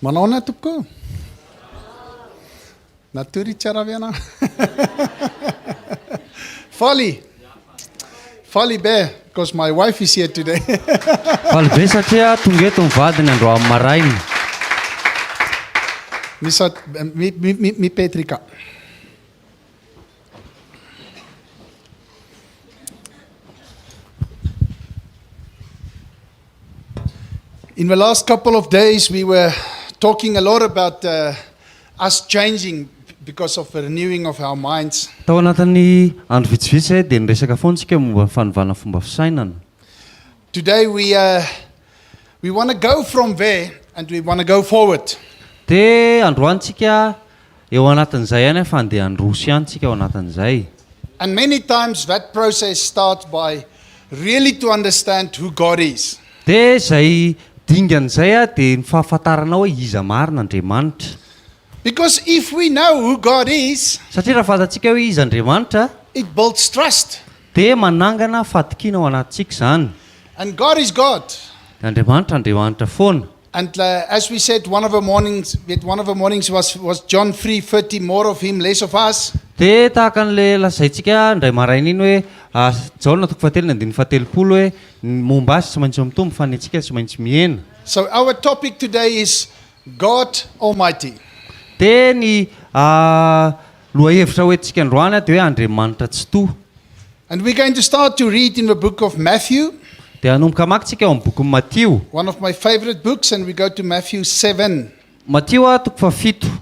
Manao na tompoko? Natory tsara avy anao. Faly be, because my wife is here today. Faly be satria tonga eto mivadiny andro amin'ny maraina. Mi Petrika. In the last couple of days, we were talking a lot about us changing because of the renewing of our minds. Tao anatin'ny andro vitsivitsy dia niresaka foantsika momba fanovana fomba fisainana. Today we want to go from there and we want to go forward. Dia androantsika eo anatin'izay ihany fa andeha androso ihany tsika eo anatin'izay. And many times that process starts by really to understand who God is. Dia izay dingan'izay dia ny fahafantarana hoe iza marina Andriamanitra. Because if we know who God is, Satria raha fantatsika hoe iza Andriamanitra, it builds trust. dia manangana fatikina ao anatintsika izany. And God is God. Andriamanitra foana. And as we said, one of the mornings was John 3:30, more of him, less of us. Dia tahaka an'ilay lazaintsika indray maraina iny hoe Jaona 3:4 hoe momba azy tsy maintsy mitombo fa ny antsika tsy maintsy mihena. So our topic today is God Almighty. Dia ny lohahevitra hoentsika androany dia hoe Andriamanitra Tsitoha. And we're going to start to read in the book of Matthew. Dia hanomboka maki tsika ao amin'ny bokin'ny Matio. One of my favorite books, and we go to Matthew 7. Matio 7.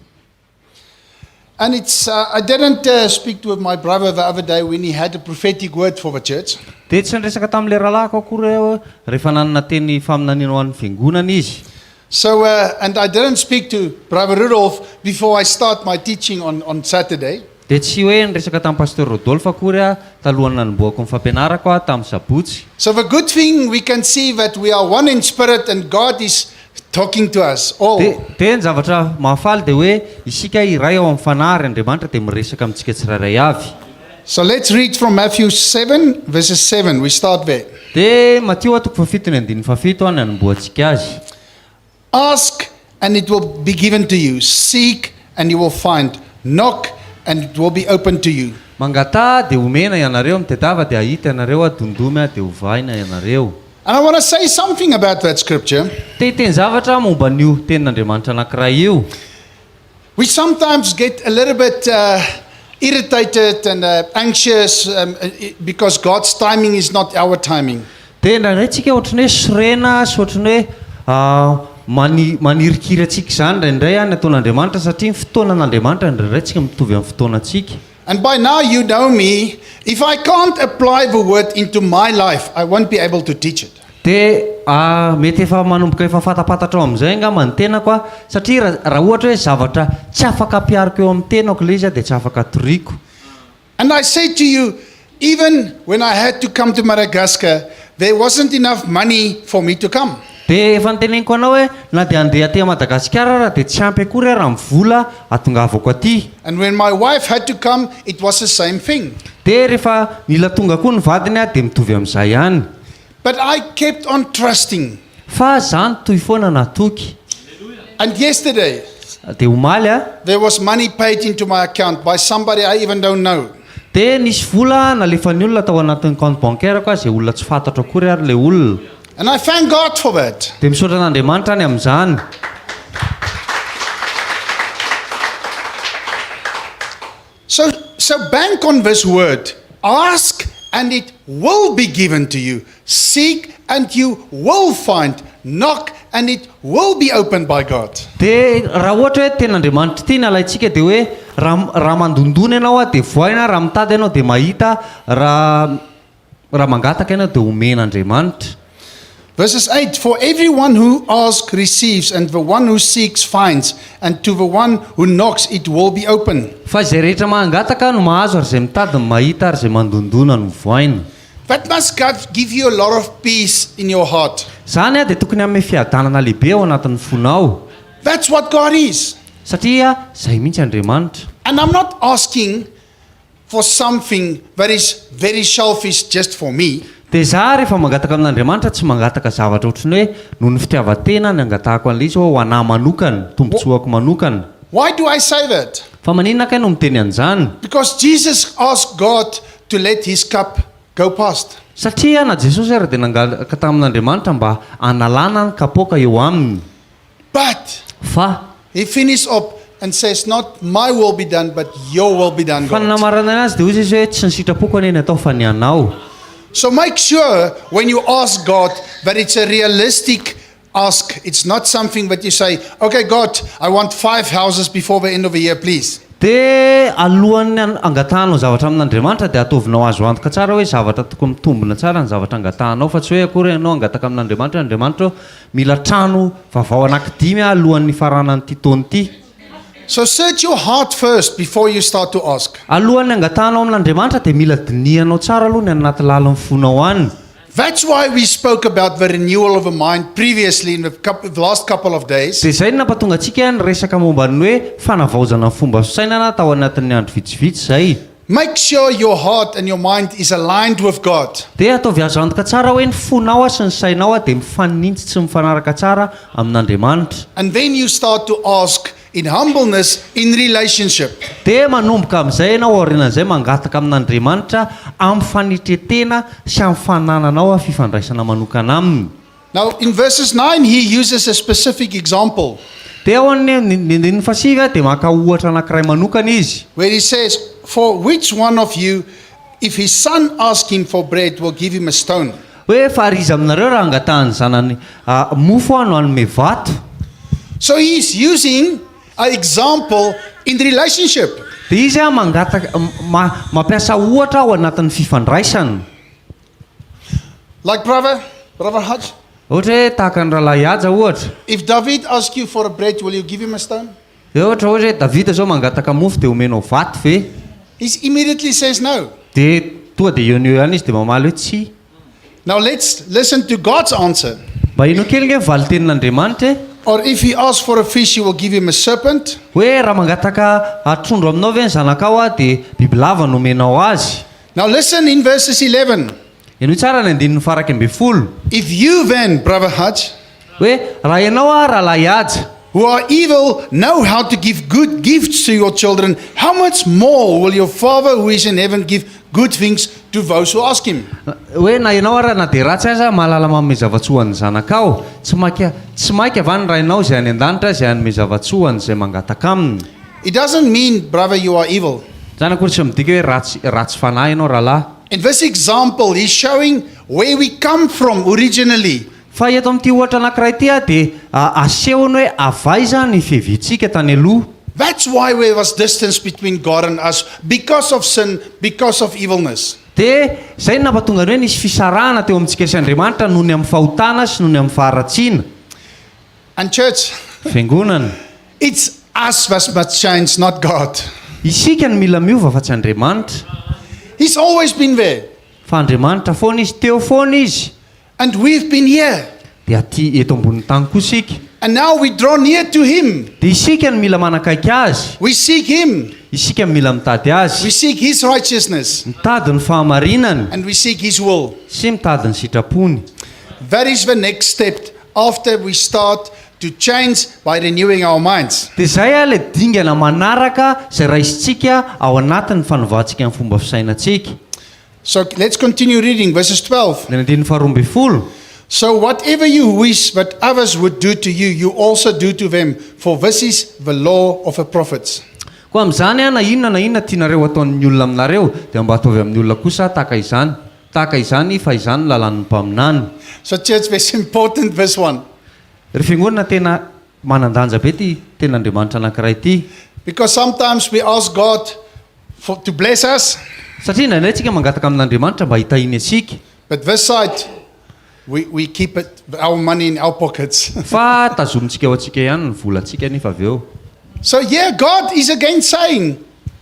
And it's I didn't speak to my brother the other day when he had a prophetic word for the church. Dia tsy niresaka tamin'ilay rahalahiko akory rehefa nanana teny faminaniana ho an'ny fiangonana izy. So and I didn't speak to Brother Rudolph before I start my teaching on Saturday. Dia tsy hoe niresaka tamin'ny pastor Rodolphe akory talohany nanomboako ny fampianarako tamin'ny sabotsy. So the good thing we can see that we are one in spirit and God is talking to us all. Dia ny zavatra mahafaly dia hoe isika iray ao amin'ny fanahy Andriamanitra dia miresaka amintsika tsirairay avy. So let's read from Matthew 7 verses 7. We start there. Dia Matio 7:7 any anomboantsika azy. Ask and it will be given to you. Seek and you will find. Knock and it will be open to you. Mangata dia omena ianareo, mitedava dia ahita ianareo, adondomy dia hovaina ianareo. And I want to say something about that scripture. Dia hiteny zavatra momba n'io tenin'Andriamanitra anankiray io. We sometimes get a little bit irritated and anxious because God's timing is not our timing. Dia indraindray tsika ohatrany hoe sorena sy ohatrany hoe manirikira antsika izany indraindray ny ataon'Andriamanitra satria ny fotoanan'Andriamanitra indraindray tsika mitovy amin'ny fotoanantsika. And by now you know me, if I can't apply the word into my life, I won't be able to teach it. Dia mety efa manomboka efa fatapatatra ao amin'izay angamba ny tenako satria raha ohatra hoe zavatra tsy afaka ampiariko eo amin'ny tenako ilay izy dia tsy afaka toriko. And I say to you, even when I had to come to Madagascar, there wasn't enough money for me to come. Dia efa niteneniko anao hoe na dia andeha aty Madagasikara raha dia tsy ampy akory raha mivola atongavako aty. And when my wife had to come, it was the same thing. Dia rehefa mila tonga koa ny vadiny dia mitovy amin'izay ihany. But I kept on trusting. Fa zany toy foana natoky. And yesterday, Dia omaly there was money paid into my account by somebody I even don't know. dia nisy vola nalefan'ny olona tao anatin'ny compte bancaire ko izay olona tsy fantatro akory ary ilay olona. And I thank God for that. Dia misaotra an'Andriamanitra any amin'izany. So bank on this word. Ask and it will be given to you. Seek and you will find. Knock and it will be opened by God. Dia raha ohatra hoe ten'Andriamanitra ity ny alaitsika dia hoe raha mandondona ianao dia voaina, raha mitady ianao dia mahita, raha mangataka ianao dia omen'Andriamanitra. Verses 8, for everyone who asks receives, and the one who seeks finds, and to the one who knocks it will be open. Fa izay rehetra mangataka no mahazo ary izay mitady no mahita ary izay mandondona no voaina. That must give you a lot of peace in your heart. Zany dia tokony amin'ny fiadanana lehibe ao anatin'ny fonao. That's what God is. Satria izay mihitsy Andriamanitra. And I'm not asking for something that is very selfish just for me. dia za rehefa mangataka amin'Andriamanitra tsy mangataka zavatra ohatrany hoe noho ny fitiavan-tena ny angatahako an'ilay izy ho anahy manokana tombontsoako manokana. Why do I say that? Fa maninona kay no miteny an'izany? Because Jesus asked God to let his cup go past. Satria na Jesosy ary dia nangaka tamin'Andriamanitra mba analana ny kapoaka eo aminy. But Fa he finished up and says, not my will be done, but your will be done, fa ny God. namarana azy dia hoy izy hoe tsy ny sitrapoko anie ny atao fa ny anao. So make sure when you ask God that it's a realistic ask. It's not something that you say, okay, God, I want 5 houses before the end of the year, please. Dia alohan'ny angatahanao zavatra amin'Andriamanitra dia ataovinao azo antoka tsara hoe zavatra tokony mitombina tsara ny zavatra angatahanao fa tsy hoe akory ianao angataka amin'Andriamanitra. Andriamanitra mila trano vavao anankidimy alohan'ny faranan'ity taona ity. So search your heart first before you start to ask. Alohan'ny angatahanao amin'Andriamanitra dia mila dinihanao tsara aloha ny anaty lalan'ny fonao any. That's why we spoke about the renewal of the mind previously in the last couple of days. Dia izay nampatonga antsika ny resaka momba ny hoe fanavaozana ny fomba fisainana tao anatin'ny andro vitsivitsy izay. Make sure your heart and your mind is aligned with God. Dia ataovy azo antoka tsara hoe ny fonao sy ny sainao dia mifanintsy sy mifanaraka tsara amin'Andriamanitra. And then you start to ask in humbleness in relationship. Dia manomboka amin'izay ianao aorianan'izay mangataka amin'Andriamanitra amin'ny fanitretena sy amin'ny fanananao a fifandraisana manokana aminy. Now in verses 9 he uses a specific example Dia ao amin'ny fasivy dia maka ohatra anankiray manokana izy. where he says, for which one of you, if his son asks him for bread, will give him a stone? Hoe fariza aminareo raha angatahany zanany mofo ano hanome vato. So he is using an example in the relationship. Dia izy mangataka mampiasa ohatra ao anatin'ny fifandraisana. Like brother Hutch, Ohatra hoe tahaka ny rahalahy haja ohatra. if David asks you for a bread, will you give him a stone? Dia ohatra hoe Davida zao mangataka mofo dia omenao vato ve? He immediately says no. Dia tonga dia eo ihany izy dia mamaly hoe tsia. Now let's listen to God's answer. Mba ino kely nge valitenin'Andriamanitra Or if he asks for a fish, you will give him a serpent. hoe raha mangataka trondro aminao ve ny zanakao dia bibilava no omenao azy. Now listen in verses 11. Ino tsara ny andinin'ny faraka ambin'ny folo. If you then, brother Hutch, Hoe raha ianao rahalahy haja who are evil, know how to give good gifts to your children, how much more will your Father who is in heaven give good things to those who ask him? hoe na ianao raha na dia ratsy aza mahalala manome zavatsoany zanakao tsy mainka avany raha ianao izay any an-danitra izay anome zavatsoany izay mangataka aminy. It doesn't mean, brother, you are evil. Zany akory tsy midika hoe ratsy fanahy ianao rahalahy. In this example, he's showing where we come from originally. Fa eto amin'ity ohatra anankiray ity dia asehony hoe avaiza ny fihevintsika tany aloha. That's why there was distance between God and us, because of sin, because of evilness. Dia izay no nampatonga hoe nisy fisarahana teo amintsika sy Andriamanitra noho ny amin'ny fahotana sy noho ny amin'ny faharatsiana. And church, Fiangonana, it's us that must change, not God. isika ny mila miova fa tsy Andriamanitra. He's always been there. Fa Andriamanitra foana izy, teo foana izy. And we've been here. Dia aty eto ambonin'ny tany koa isika. And now we draw near to him. Dia isika ny mila manakaiky azy. We seek him. Isika ny mila mitady azy. We seek his righteousness. Mitady ny fahamarinany And we seek his will. sy mitady ny sitrapony. That is the next step after we start to change by renewing our minds. Dia izay ilay dingana manaraka izay raisitsika ao anatin'ny fanovàntsika amin'ny fomba fisainantsika. So let's continue reading verses 12. Dia ny andininy faharoa ambin'ny folo. So whatever you wish that others would do to you, you also do to them, for this is the law of the prophets. Koa amin'izany na inona tianareo ataon'ny olona aminareo dia mba ataovy amin'ny olona kosa tahaka izany. Tahaka izany fa izany lalan'ny mpaminany. So church, very important verse 1. Ry fiangonana tena manandanja be ty ten'Andriamanitra anankiray ity. Because sometimes we ask God to bless us, Satria indraindray tsika mangataka amin'Andriamanitra mba hitahiny antsika. but this side, we keep it, our money in our pockets. Fa tazomintsika ao antsika ihany ny volantsika nefa avy eo. So yeah, God is again saying,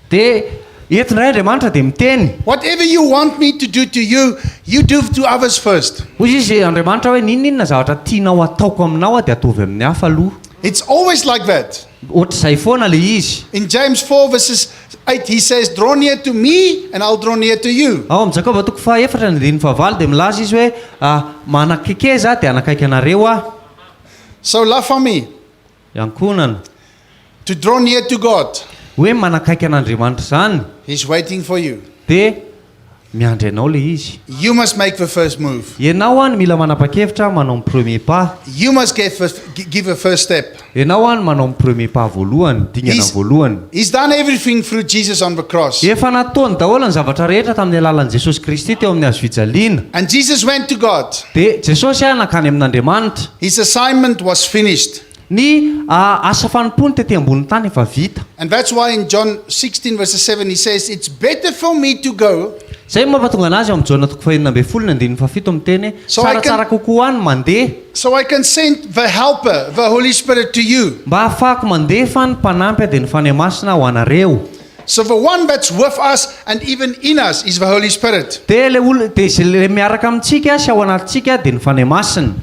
Dia eto indray Andriamanitra dia miteny. whatever you want me to do to you, you do to others first. Hoy izy Andriamanitra hoe ninona zavatra tianao ataoko aminao dia ataovy amin'ny hafa aloha. It's always like that. Ohatr'izay foana le izy. In James 4 verses 8, he says, draw near to me and I'll draw near to you. ao amin'ny Jakoba toko fahaefatra ny andininy fahavalo dia milaza izy hoe manakaiky za dia anakaiky anareo aho. So la famille, Iankonana to draw near to God, hoe manakaiky an'Andriamanitra zany he's waiting for you. dia miandry anao le izy. You must make the first move. Ianao any mila manapa-kevitra manao ny premier pas. You must give a first step. Ianao any manao ny premier pas voalohany, dingana voalohany. He's done everything through Jesus on the cross. Efa nataony daholo ny zavatra rehetra tamin'ny alalan'i Jesosy Kristy teo amin'ny hazofijaliana. And Jesus went to God. Dia Jesosy nakany amin'Andriamanitra. His assignment was finished. Ny asa fanompony tety ambony tany efa vita. And that's why in John 16 verse 7 he says, it's better for me to go. Zay mampatonga anazy amin'ny Jona toko 2:7 miteny tsaratsara kokoa any mandeha. So I can send the helper, the Holy Spirit to you. Mba ahafahako mandefa ny mpanampy dia ny fanahy masina ho anareo. So the one that's with us and even in us is the Holy Spirit. Dia le miaraka amintsika sy ao anatintsika dia ny fanahy masina.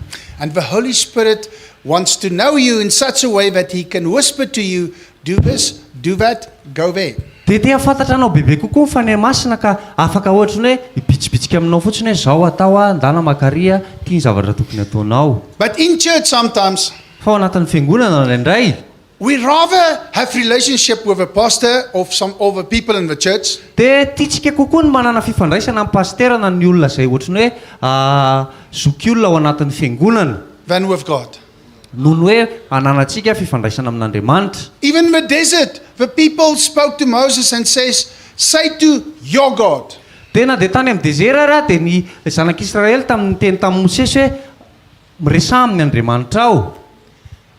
And the Holy Spirit wants to know you in such a way that he can whisper to you, do this, do that, go there. Dia tia fantatra anao bebe kokoa ny fanahy masina ka afaka ohatra hoe hipitsipitsika aminao fotsiny hoe zao atao ndana makaria tia ny zavatra tokony ataonao. But in church sometimes, fa ao anatin'ny fiangonana indraindray we rather have relationship with a pastor or some other people in the church. Dia tiatsika kokoa ny manana fifandraisana amin'ny pastera na ny olona izay ohatrany hoe zoky olona ao anatin'ny fiangonana Than with God. noho ny hoe ananantsika fifandraisana amin'Andriamanitra. Even in the desert, the people spoke to Moses and says, say to your God. Tena dia tany amin'ny dezera raha dia ny zanak'Israely tamin'ny teny tamin'ny Mosesy hoe miresa amin'ny Andriamanitra ao.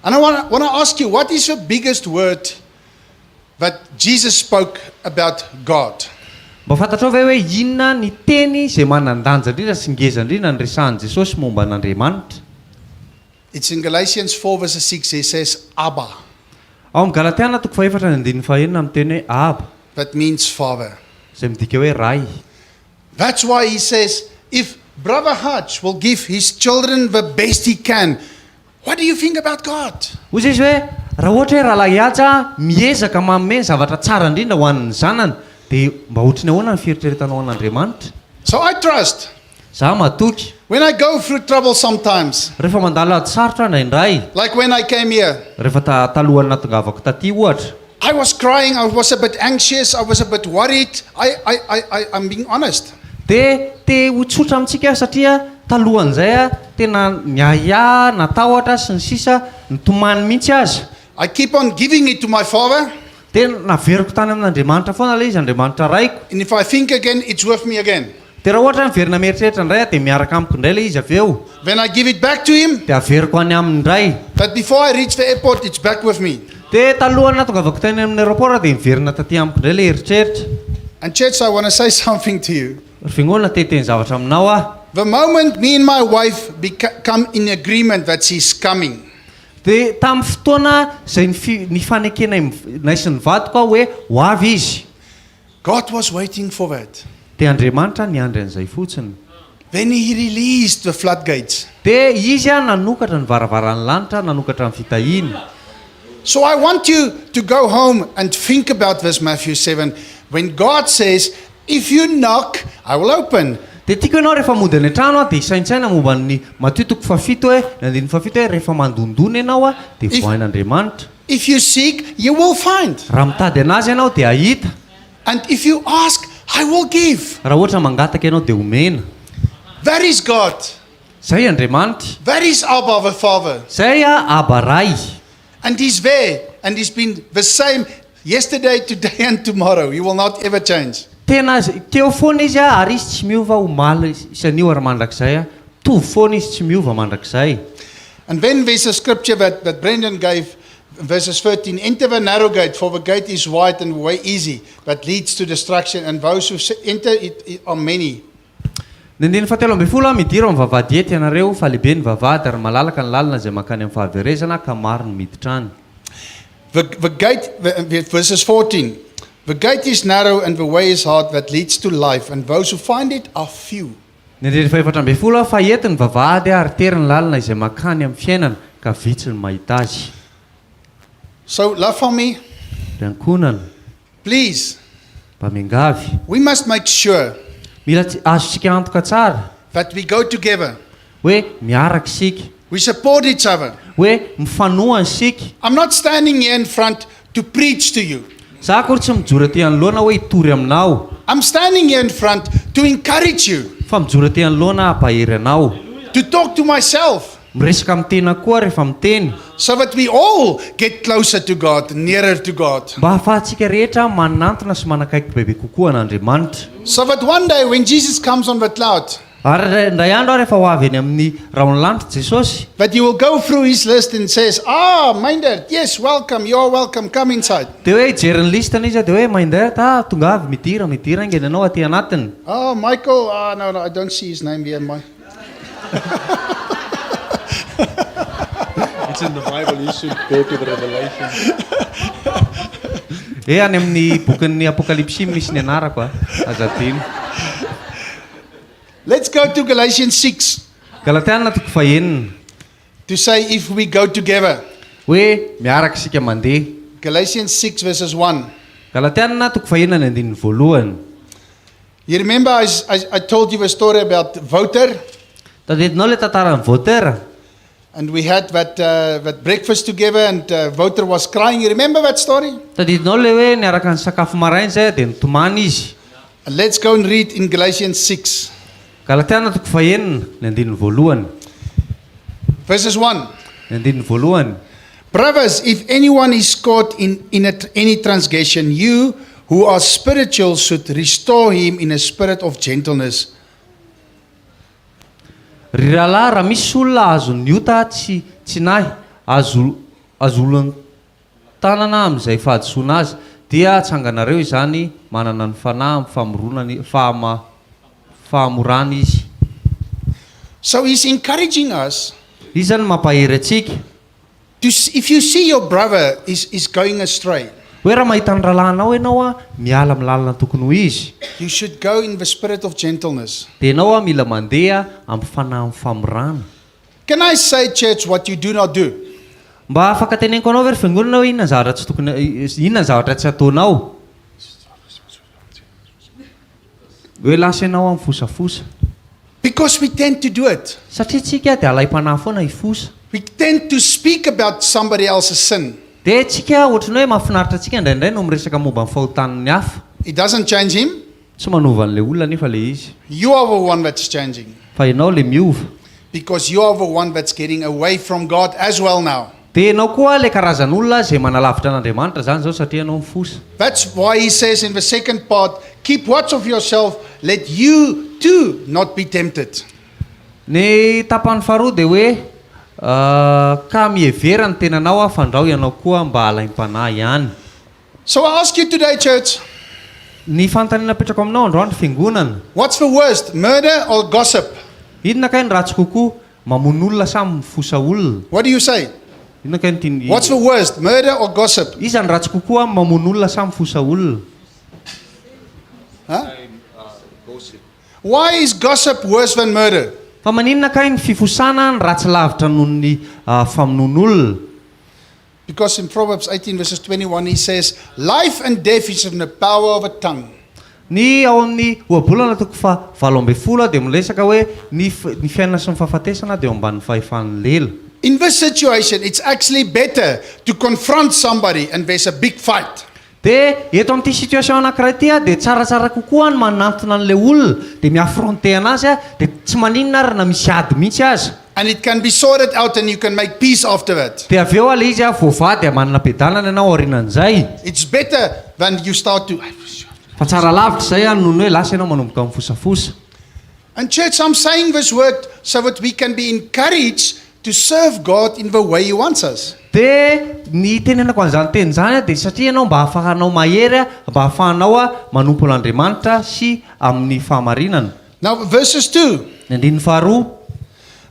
And I want to ask you, what is the biggest word that Jesus spoke about God? Mba fantatrao ve hoe inona ny teny izay manan-danja indrindra sy ngeza indrindra ny resahan'i Jesosy momba an'Andriamanitra? It's in Galatians 4 verse 6, he says, Abba. Ao amin'ny Galatiana 4:9 miteny hoe Abba. That means Father. Izay midika hoe ray. That's why he says, if Brother Hutch will give his children the best he can, what do you think about God? Hoy izy hoe raha ohatra hoe rahalahy Haja miezaka manome zavatra tsara indrindra ho an'ny zanany dia mba ohatrany ahoana ny fieritreretanao an'Andriamanitra? So I trust. Za matoky. When I go through trouble sometimes, Rehefa mandalo ady sarotra indraindray, like when I came here, rehefa talohany natongavako taty ohatra, I was crying, I was a bit anxious, I was a bit worried. I'm being honest. dia te ho tsotra amintsika satria talohan'izay tena niaya natahotra sy ny sisa nitomany mihitsy aza. I keep on giving it to my Father, Dia naveriko tany amin'Andriamanitra foana ilay izy Andriamanitra raiko. and if I think again, it's with me again. Dia raha ohatra miverina mieritreritra indray dia miaraka amiko indray ilay izy avy eo. Then I give it back to him, Dia averiko any aminy indray. but before I reach the airport, it's back with me. Dia talohany natongavako tany amin'ny aéroport dia miverina taty amiko indray ilay eritreritra. And church, I want to say something to you. Fiangonana teteny zavatra aminao ah. The moment me and my wife come in agreement that she's coming, Dia tamin'ny fotoana izay ny fanekena naisy ny vadiko hoe ho avy izy. God was waiting for that. Dia Andriamanitra niandry an'izay fotsiny. Then he released the floodgates. Dia izy nanokatra ny varavaran'ny lanitra, nanokatra ny fitahiana. So I want you to go home and think about this Matthew 7. When God says, if you knock, I will open. Dia tiako ianao rehefa mody any an-trano dia isaintsaina momba ny Mateo 7 hoe ny 7 hoe rehefa mandondona ianao dia vohain'Andriamanitra. If you seek, you will find. Raha mitady anazy ianao dia ahita. And if you ask, I will give. Raha ohatra mangataka ianao dia omena. That is God. Zay Andriamanitra. That is Abba the Father. Zay Abba ray. And he's there. And he's been the same yesterday, today and tomorrow. He will not ever change. Tena teo foana izy ary izy tsy miova omaly isan'io ary mandrakizay tovy foana izy tsy miova mandrakizay. And then there's a scripture that Brendan gave, verses 13. Enter the narrow gate, for the gate is wide and the way easy, but leads to destruction, and those who enter it are many. Ny 17 midira amin'ny vavahady ety ianareo fa lehibe ny vavahady ary malalaka ny lalina izay mankany amin'ny fahaverezana ka maro ny miditra any. The gate, verses 14. The gate is narrow and the way is hard that leads to life, and those who find it are few. Ny 14 fa ety ny vavahady ary tery ny lalina izay mankany amin'ny fiainana ka vitsy ny mahita azy. So, love for me, Riankonana, please mba miangavy we must make sure mila azontsika antoka tsara that we go together. hoe miaraka isika We support each other. hoe mifanohana isika I'm not standing here in front to preach to you. za kory tsy mijora aty anoloana hoe hitory aminao I'm standing here in front to encourage you, fa mijora aty anoloana ampahery anao to talk to myself, miresaka amin'ny tena koa rehefa miteny so that we all get closer to God, nearer to God. mba hahafahantsika rehetra manantona sy manakaiky bebe kokoa an'Andriamanitra So that one day when Jesus comes on the cloud, ary indray andro rehefa ho avy eny amin'ny raonlanitra Jesosy that you will go through his list and says, Mindert, yes, welcome, you're welcome, come inside. dia hoe hijery ny listana izy dia hoe Mindert tonga avy midira ingeny ianao aty anatiny Oh, Michael, no, I don't see his name here. It's in the Bible. You should go to the Revelation. any amin'ny bokin'ny apokalipsy misy ny anarako azadiny Let's go to Galatians 6 Galatiana toko fahenina to say if we go together. hoe miaraka isika mandeha Galatians 6 verses 1. Galatiana toko fahenina ny andininy voalohany You remember I told you a story about Wouter, tadidinao le tantaran'ny Wouter and we had that breakfast together, and Wouter was crying. You remember that story? tadidinao le hoe niaraka ny sakafo maraina zay dia nitomany izy And let's go and read in Galatians 6 Galatiana toko fahenina ny andininy voalohany verses 1. ny andininy voalohany Brothers, if anyone is caught in any transgression, you who are spiritual should restore him in a spirit of gentleness. ry rahalahy raha misy olona azony ota tsy nahy azolony tanana amin'izay fahadisoana azy dia tsanganareo izany manana ny fanahy famoronany fahamorana izy So he's encouraging us. izy zany mampahery atsika If you see your brother is going astray, hoe raha mahita ny rahalahinao ianao miala amin'ny lalana tokony ho izy you should go in the spirit of gentleness. dia ianao mila mandeha amin'ny fanahy amin'ny famorana Can I say, church, what you do not do? mba afaka teneniko anao ve ry fiangonana hoe inona ny zavatra tsy tokony inona ny zavatra tsy ataonao hoe lasa ianao amin'ny fosafosa Because we tend to do it. satria tsika dia alay-panahy foana hifosa We tend to speak about somebody else's sin. dia tsika ohatrany hoe mahafinaritra atsika indraindray no miresaka momba ny fahotaniny hafa It doesn't change him. tsy manova an'ilay olona nefa le izy You are the one that's changing. fa ianao le miova Because you are the one that's getting away from God as well now. dia ianao koa le karazan'olona zay manalavitra an'Andriamanitra zany zao satria ianao mifosa That's why he says in the second part, keep watch of yourself, let you too not be tempted. ny tapany faharoa dia hoe ka mievera ny tenanao fandrao ianao koa mba halaim-panahy ihany So I ask you today, church, ny fanontaniana apetrako aminao androany fiangonana what's the worst, murder or gossip? inona kay ny ratsy kokoa mamono olona samy mifosa olona What do you say? inona kay ny What's the worst, murder or gossip? iza ny ratsy kokoa mamono olona samy mifosa olona Huh? Why is gossip worse than murder? fa maninona kay ny fifosana ny ratsy lavitra noho ny famonono olona Because in Proverbs 18 verses 21 he says, life and death is in the power of a tongue. ny ao amin'ny ohabolana toko fa 17 dia milesaka hoe ny fiainana sy ny fahafatesana dia eo ambanin'ny fahefan'ny lela In this situation, it's actually better to confront somebody and there's a big fight. dia eto amin'ity situation anankiray ity dia tsaratsara kokoa ny manantona an'ilay olona dia miafronté anazy dia tsy maninona ary na misy ady mihitsy azy And it can be sorted out and you can make peace after that. dia avy eo ale izy voavady dia manana pedalana ianao aorinan'izay It's better than you start to... fa tsara lavitra izay noho ny hoe lasa ianao manomboka mifosafosa And church, I'm saying this word so that we can be encouraged to serve God in the way he wants us. dia ny tenenako an'izany teny zany dia satria ianao mba ahafahanao mahery mba ahafahanao manompo an'Andriamanitra sy amin'ny fahamarinana Now, verses 2. ny andininy faharoa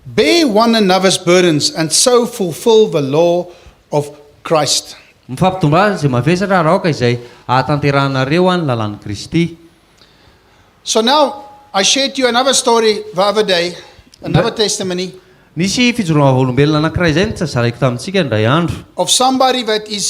Bear one another's burdens and so fulfill the law of Christ. mifampitomba zay mavesatra raoka izay ahatanteranareo ny lalàn'i Kristy So now, I shared to you another story the other day, another testimony nisy fijoroana vaolombelona anankiray izay nitsazaraiko tamintsika indray andro of somebody that is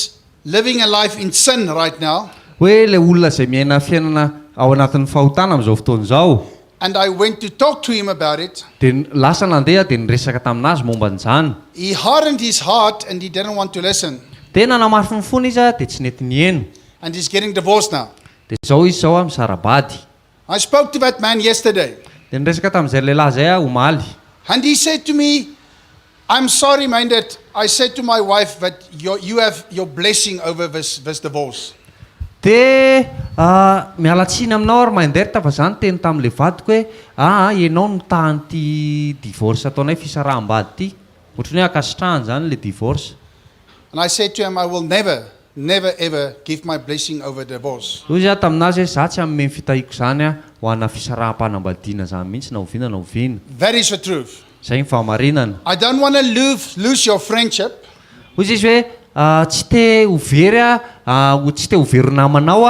living a life in sin right now. hoe le olona izay miaina fiainana ao anatin'ny fahotana amin'izao fotoana izao. And I went to talk to him about it. Dia lasa nandeha dia niresaka taminazy momba an'izany. He hardened his heart and he didn't want to listen. Tena namafy ny fony izy dia tsy nety nieno. And he's getting divorced now. Dia zao izy zao misarabady. I spoke to that man yesterday. Dia niresaka tamin'izay lehilahy zay omaly. And he said to me, I'm sorry, man, that I said to my wife that you have your blessing over this divorce. Dia mialatsiny aminao ary manderta fa zany teny tamin'ilay vadiko hoe ianao nitahan'ity divorce ataonay fisaraham-bady ity. Ohatran'ny hoe akasitrahany zany le divorce. And I said to him, I will never, ever give my blessing over divorce. Hoy izy taminazy hoe za tsy amin'ny fitahiko zany ho ana fisaraham-panambadiana zany mihitsy na oviana na oviana. That is the truth. Zay ny fahamarinana. I don't want to lose your friendship. Hoy izy hoe tsy te overy tsy te overy namanao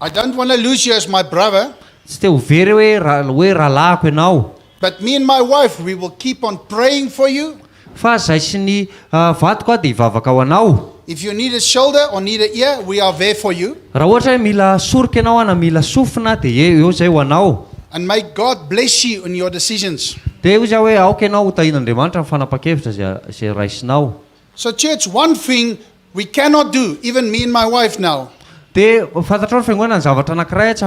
I don't want to lose you as my brother. Tsy te overy hoe rahalahiko ianao. But me and my wife, we will keep on praying for you. Fa zay sy ny vadiko dia hivavaka ho anao. If you need a shoulder or need an ear, we are there for you. Raha ohatra hoe mila soroka ianao na mila sofina dia eo zay ho anao. And may God bless you in your decisions. Dia hoy izy hoe aoka ianao ho tahin'Andriamanitra ny fanapa-kevitra zay raisinao. So church, one thing we cannot do, even me and my wife now, Dia fantatrao ny fiangonana ny zavatra anankiray tsy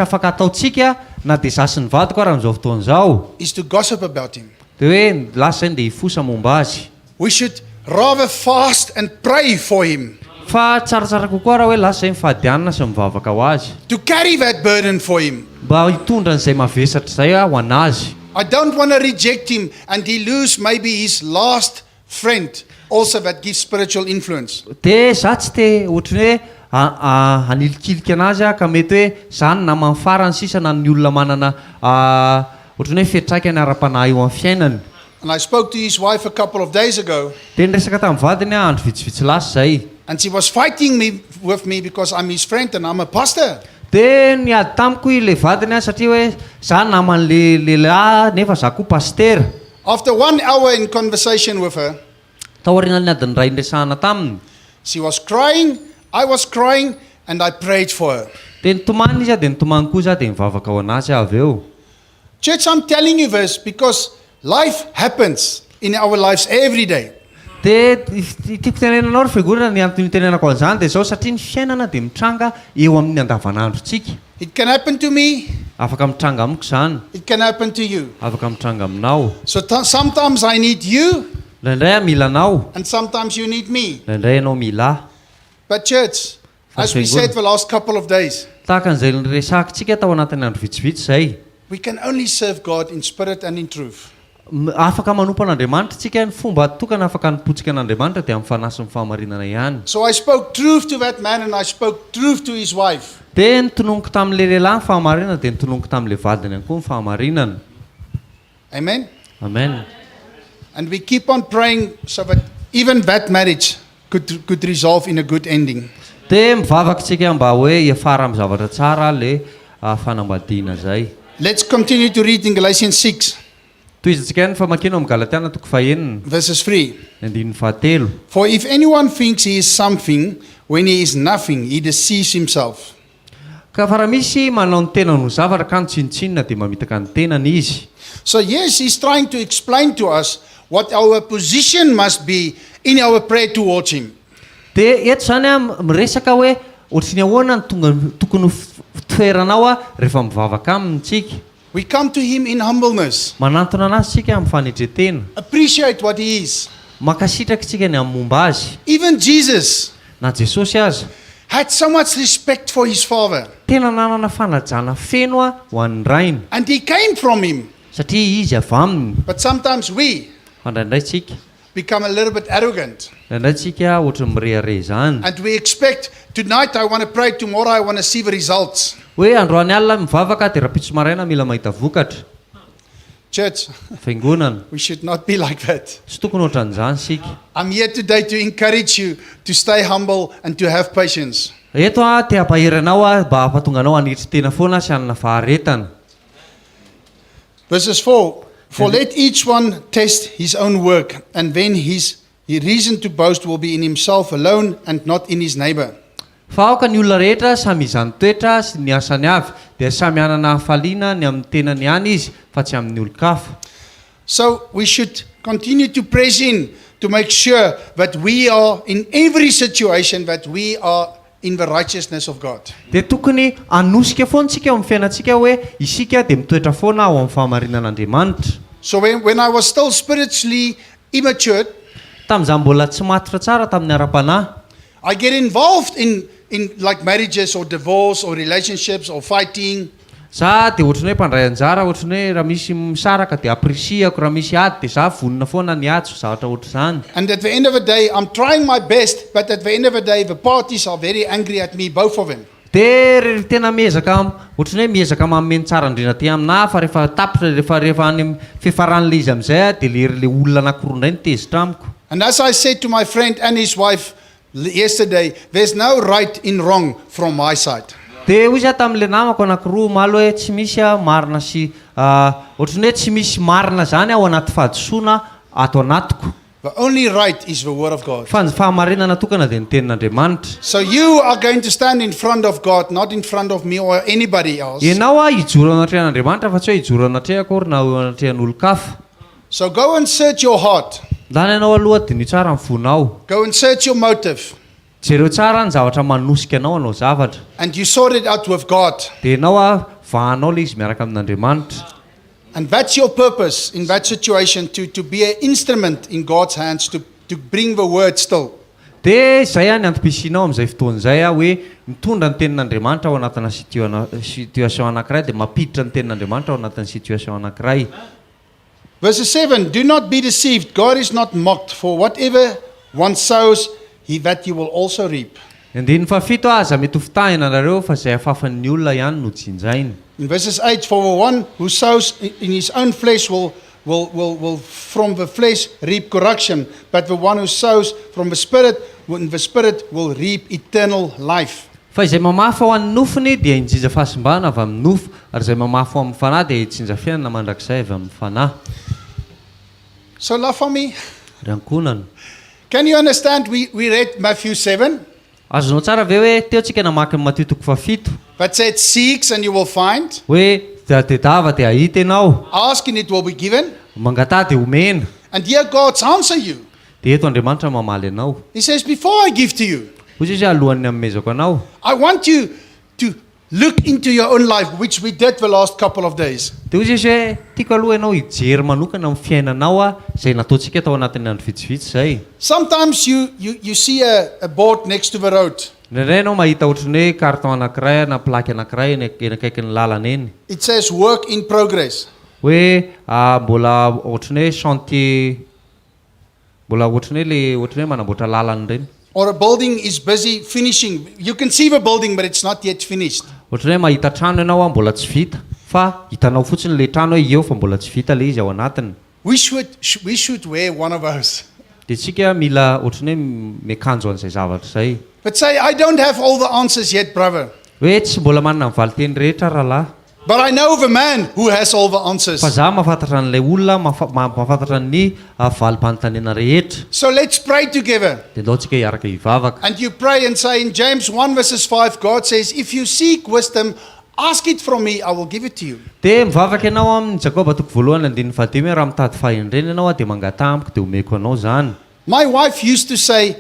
afaka ataontsika na dia za sy ny vadiko raha amin'izao fotoana izao. is to gossip about him. Dia hoe lasa izany dia hifosa momba azy. We should rather fast and pray for him, Fa tsaratsara kokoa raha hoe lasa izay mifadianana sy mivavaka ho azy. to carry that burden for him. Mba hitondra an'izay mavesatra izay ho anazy. I don't want to reject him and he lose maybe his last friend also that gives spiritual influence. Dia za tsy te ohatrany hoe hanilikilika anazy ka mety hoe zany namany farany sisa na ny olona manana ohatrany hoe fetraikany ara-panahy eo amin'ny fiainany. And I spoke to his wife a couple of days ago, Dia niresaka tamin'ny vadiny andro vitsivitsy lasa izay. and she was fighting with me because I'm his friend and I'm a pastor. Dia niady tamiko ilay vadiny satria hoe za naman'le lehilahy nefa za koa pastera. After 1 hour in conversation with her, Taoriana ny adiny ray ndresahana taminy. she was crying, I was crying, and I prayed for her. Dia nitomany izy dia nitomany koa za dia nivavaka ho anazy avy eo. Church, I'm telling you this because life happens in our lives every day. Dia tiako tenenanao ry fiangonana ny antony tenenako an'izany dia zao satria ny fiainana dia mitranga eo amin'ny andavanandrontsika. It can happen to me, Afaka mitranga amiko izany. it can happen to you. Afaka mitranga aminao. So sometimes I need you, Indraindray mila anao. and sometimes you need me. Indraindray ianao mila. But church, as we said the last couple of days, Tahaka an'izay niresakintsika tao anatin'ny andro vitsivitsy izay. we can only serve God in spirit and in truth. Afaka manompo an'Andriamanitra tsika ny fomba tokana afaka nipotsika an'Andriamanitra dia amin'ny fanahy sy ny fahamarinana ihany. So I spoke truth to that man and I spoke truth to his wife. Dia nitononoko tamin'ilay lehilahy ny fahamarinana dia nitononoko tamin'ilay vadiny ihany koa ny fahamarinana. Amen? Amen. And we keep on praying so that even that marriage could resolve in a good ending. Dia mivavakantsika mba hoe hiafara amin'ny zavatra tsara ilay fanambadiana izay. Let's continue to read in Galatians 6, Toizantsika ny famakino amin'ny Galatiana toko 5, verses 3. 7. For if anyone thinks he is something when he is nothing, he deceives himself. Ka fa raha misy manao ny tenany ho zavatra ka nitsinitsinina dia mamitaka ny tenany izy. So yes, he's trying to explain to us what our position must be in our prayer towards him. Dia eto izany miresaka hoe ohatrany ahoana ny tokony toeranao rehefa mivavaka amintsika. We come to him in humbleness, Manantona anazy tsika amin'ny fanetretena. appreciate what he is. Makasitraka tsika ny amin'ny momba azy. Even Jesus Na Jesosy aza had so much respect for his father, tena nanana fanajana feno ho an'ny rainy and he came from him. satria izy avy aminy. But sometimes we Fa indraindray tsika become a little bit arrogant, indraindray tsika ohatry mirehare zany and we expect tonight I want to pray, tomorrow I want to see the results. hoe androany alina mivavaka dia rapitso maraina mila mahita vokatra. Church, Fiangonana we should not be like that. tsy tokony ohatran'izany sika. I'm here today to encourage you to stay humble and to have patience. Eto te hampahery anao mba hampatonga anao hanitry tena foana sy hanana faharetana. Verses 4, for let each one test his own work, and then his reason to boast will be in himself alone and not in his neighbor. fa aoka ny olona rehetra samy izany toetra sy ny asany avy dia samy anana hafaliana ny amin'ny tenany ihany izy fa tsy amin'ny olo-kafa. So we should continue to press in to make sure that we are in every situation that we are in the righteousness of God. Dia tokony anosika foana tsika eo amin'ny fiainantsika hoe isika dia mitoetra foana ao amin'ny fahamarinan'Andriamanitra. So when I was still spiritually immature, Tamin'izaho mbola tsy matotra tsara tamin'ny ara-panahy, I get involved in like marriages or divorce or relationships or fighting. za dia ohatrany hoe mpandray anjara, ohatrany hoe raha misy misaraka dia aprisihako, raha misy ady dia za vonona foana ny ady, zavatra ohatr'izany. And at the end of the day, I'm trying my best, but at the end of the day, the parties are very angry at me, both of them. Dia tena miezaka ohatrany hoe miezaka mameno tsara indrindra ty aminahy fa rehefa tapitra rehefa any amin'ny fifaran'ilay izy amin'izay dia le olona anankiroa indray nitezitra amiko. And as I said to my friend and his wife yesterday, there's no right in wrong from my side. Dia hoy izaho tamin'ilay namako anankiroa malo hoe tsy misy marina sy ohatrany hoe tsy misy marina zany ao anaty fahadisoana ato anatiko. The only right is the word of God. Fa ny fahamarinana tokana dia ny tenin'Andriamanitra. So you are going to stand in front of God, not in front of me or anybody else. Ianao hijoro ao anatrehan'Andriamanitra fa tsy hoe hijoro ao anatrehako ary na ao anatrehan'olo-kafa. So go and search your heart. Lany ianao aloha dinio tsara ny fonao. Go and search your motive. Jereo tsara ny zavatra manosika anao anao zavatra. And you sort it out with God. Dia ianao vahanao ilay izy miaraka amin'Andriamanitra. And that's your purpose in that situation, to be an instrument in God's hands to bring the word still. Dia izay any antom-pisianao amin'izay fotoan'izay hoe mitondra ny tenin'Andriamanitra ao anatina situation anankiray dia mampiditra ny tenin'Andriamanitra ao anatin'ny situation anankiray. Verse 7, do not be deceived. God is not mocked, for whatever one sows, that he will also reap. Andiny fafito aza mety ho fitahina anareo fa izay afafan'ny olona ihany no jinjainy. In verses 8, for the one who sows in his own flesh will from the flesh reap corruption, but the one who sows from the Spirit will reap eternal life. Fa izay mamafa ho an'ny nofony dia hinjija fahasimbana avy amin'ny nofo, ary izay mamafa ho amin'ny fanahy dia hitsinja fiainana mandrakizay avy amin'ny fanahy. So La famille, Rankonana. can you understand? We read Matthew 7, Azonao tsara ve hoe teo tsika namaky ny Matio 7 that said, seek and you will find, hoe tedava dia hahita ianao, ask and it will be given. mangatà dia omena. And here God's answer you. Dia eto Andriamanitra mamaly anao. He says, before I give to you, Hoy izy alohan'ny amezako anao. I want you to look into your own life, which we did the last couple of days. Dia hoy izy hoe tiako aloha ianao hijery manokana amin'ny fiainanao izay nataontsika tao anatin'ny andro vitsivitsy izay. Sometimes you see a board next to the road. Indraindray ianao mahita ohatrany hoe carton anankiray na plaque anankiray eny akaikin'ny lalana eny. It says work in progress. Hoe mbola ohatrany hoe chantier, mbola ohatrany hoe manamboatra lalana ireny. Or a building is busy finishing. You can see the building, but it's not yet finished. Ohatrany hoe mahita trano ianao mbola tsy vita, fa hitanao fotsiny le trano hoe eo fa mbola tsy vita le izy ao anatiny. We should wear one of those. Dia tsika mila ohatrany hoe miakanjo an'izay zavatra izay. But say, I don't have all the answers yet, brother. Hoe tsy mbola manana ny valiteny rehetra rahalahy. But I know the man who has all the answers. Fa za mahafantatra an'ilay olona, mahafantatra ny valim-panontaniana rehetra. So let's pray together. Dia ndao tsika hiaraka hivavaka. And you pray and say in James 1 verses 5, God says, if you seek wisdom, ask it from me, I will give it to you. Dia mivavaka ianao amin'ny Jakoba 1:5 raha mitady fahendrena ianao dia mangata amiko dia omeko anao zany. My wife used to say,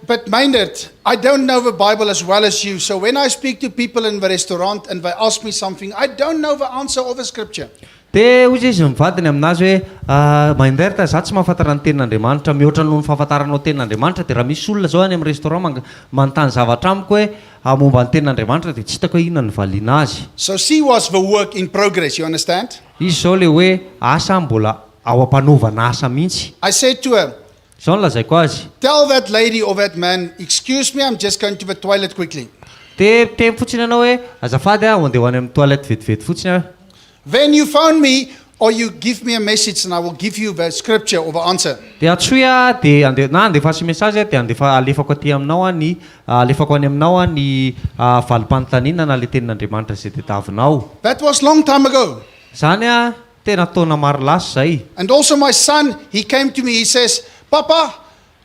but Maynard, I don't know the Bible as well as you. So when I speak to people in the restaurant and they ask me something, I don't know the answer of the scripture. Dia hoy izy mivadiny aminazy hoe Mainderta za tsy mahafantatra ny tenin'Andriamanitra mihoatra noho ny fahafantaranao tenin'Andriamanitra dia raha misy olona zao any amin'ny restaurant manontany zavatra amiko hoe momba ny tenin'Andriamanitra dia tsy hitako hoe inona ny valiana azy. So she was the work in progress, you understand? Izy zao le hoe asa mbola ao am-panaovana asa mihitsy. I said to her, Zao no lazaiko azy. tell that lady or that man, excuse me, I'm just going to the toilet quickly. Dia temy fotsiny ianao hoe azafady andeha ho any amin'ny toilette vetivety fotsiny aho. Then you phone me or you give me a message and I will give you the scripture or the answer. Dia atsoy dia andefasy message dia alefako aty aminao ny alefako any aminao ny valim-panontaniana na le tenin'Andriamanitra izay tadiavinao. That was long time ago. Zany tena taona maro lasa zay. And also my son, he came to me, he says, Papa,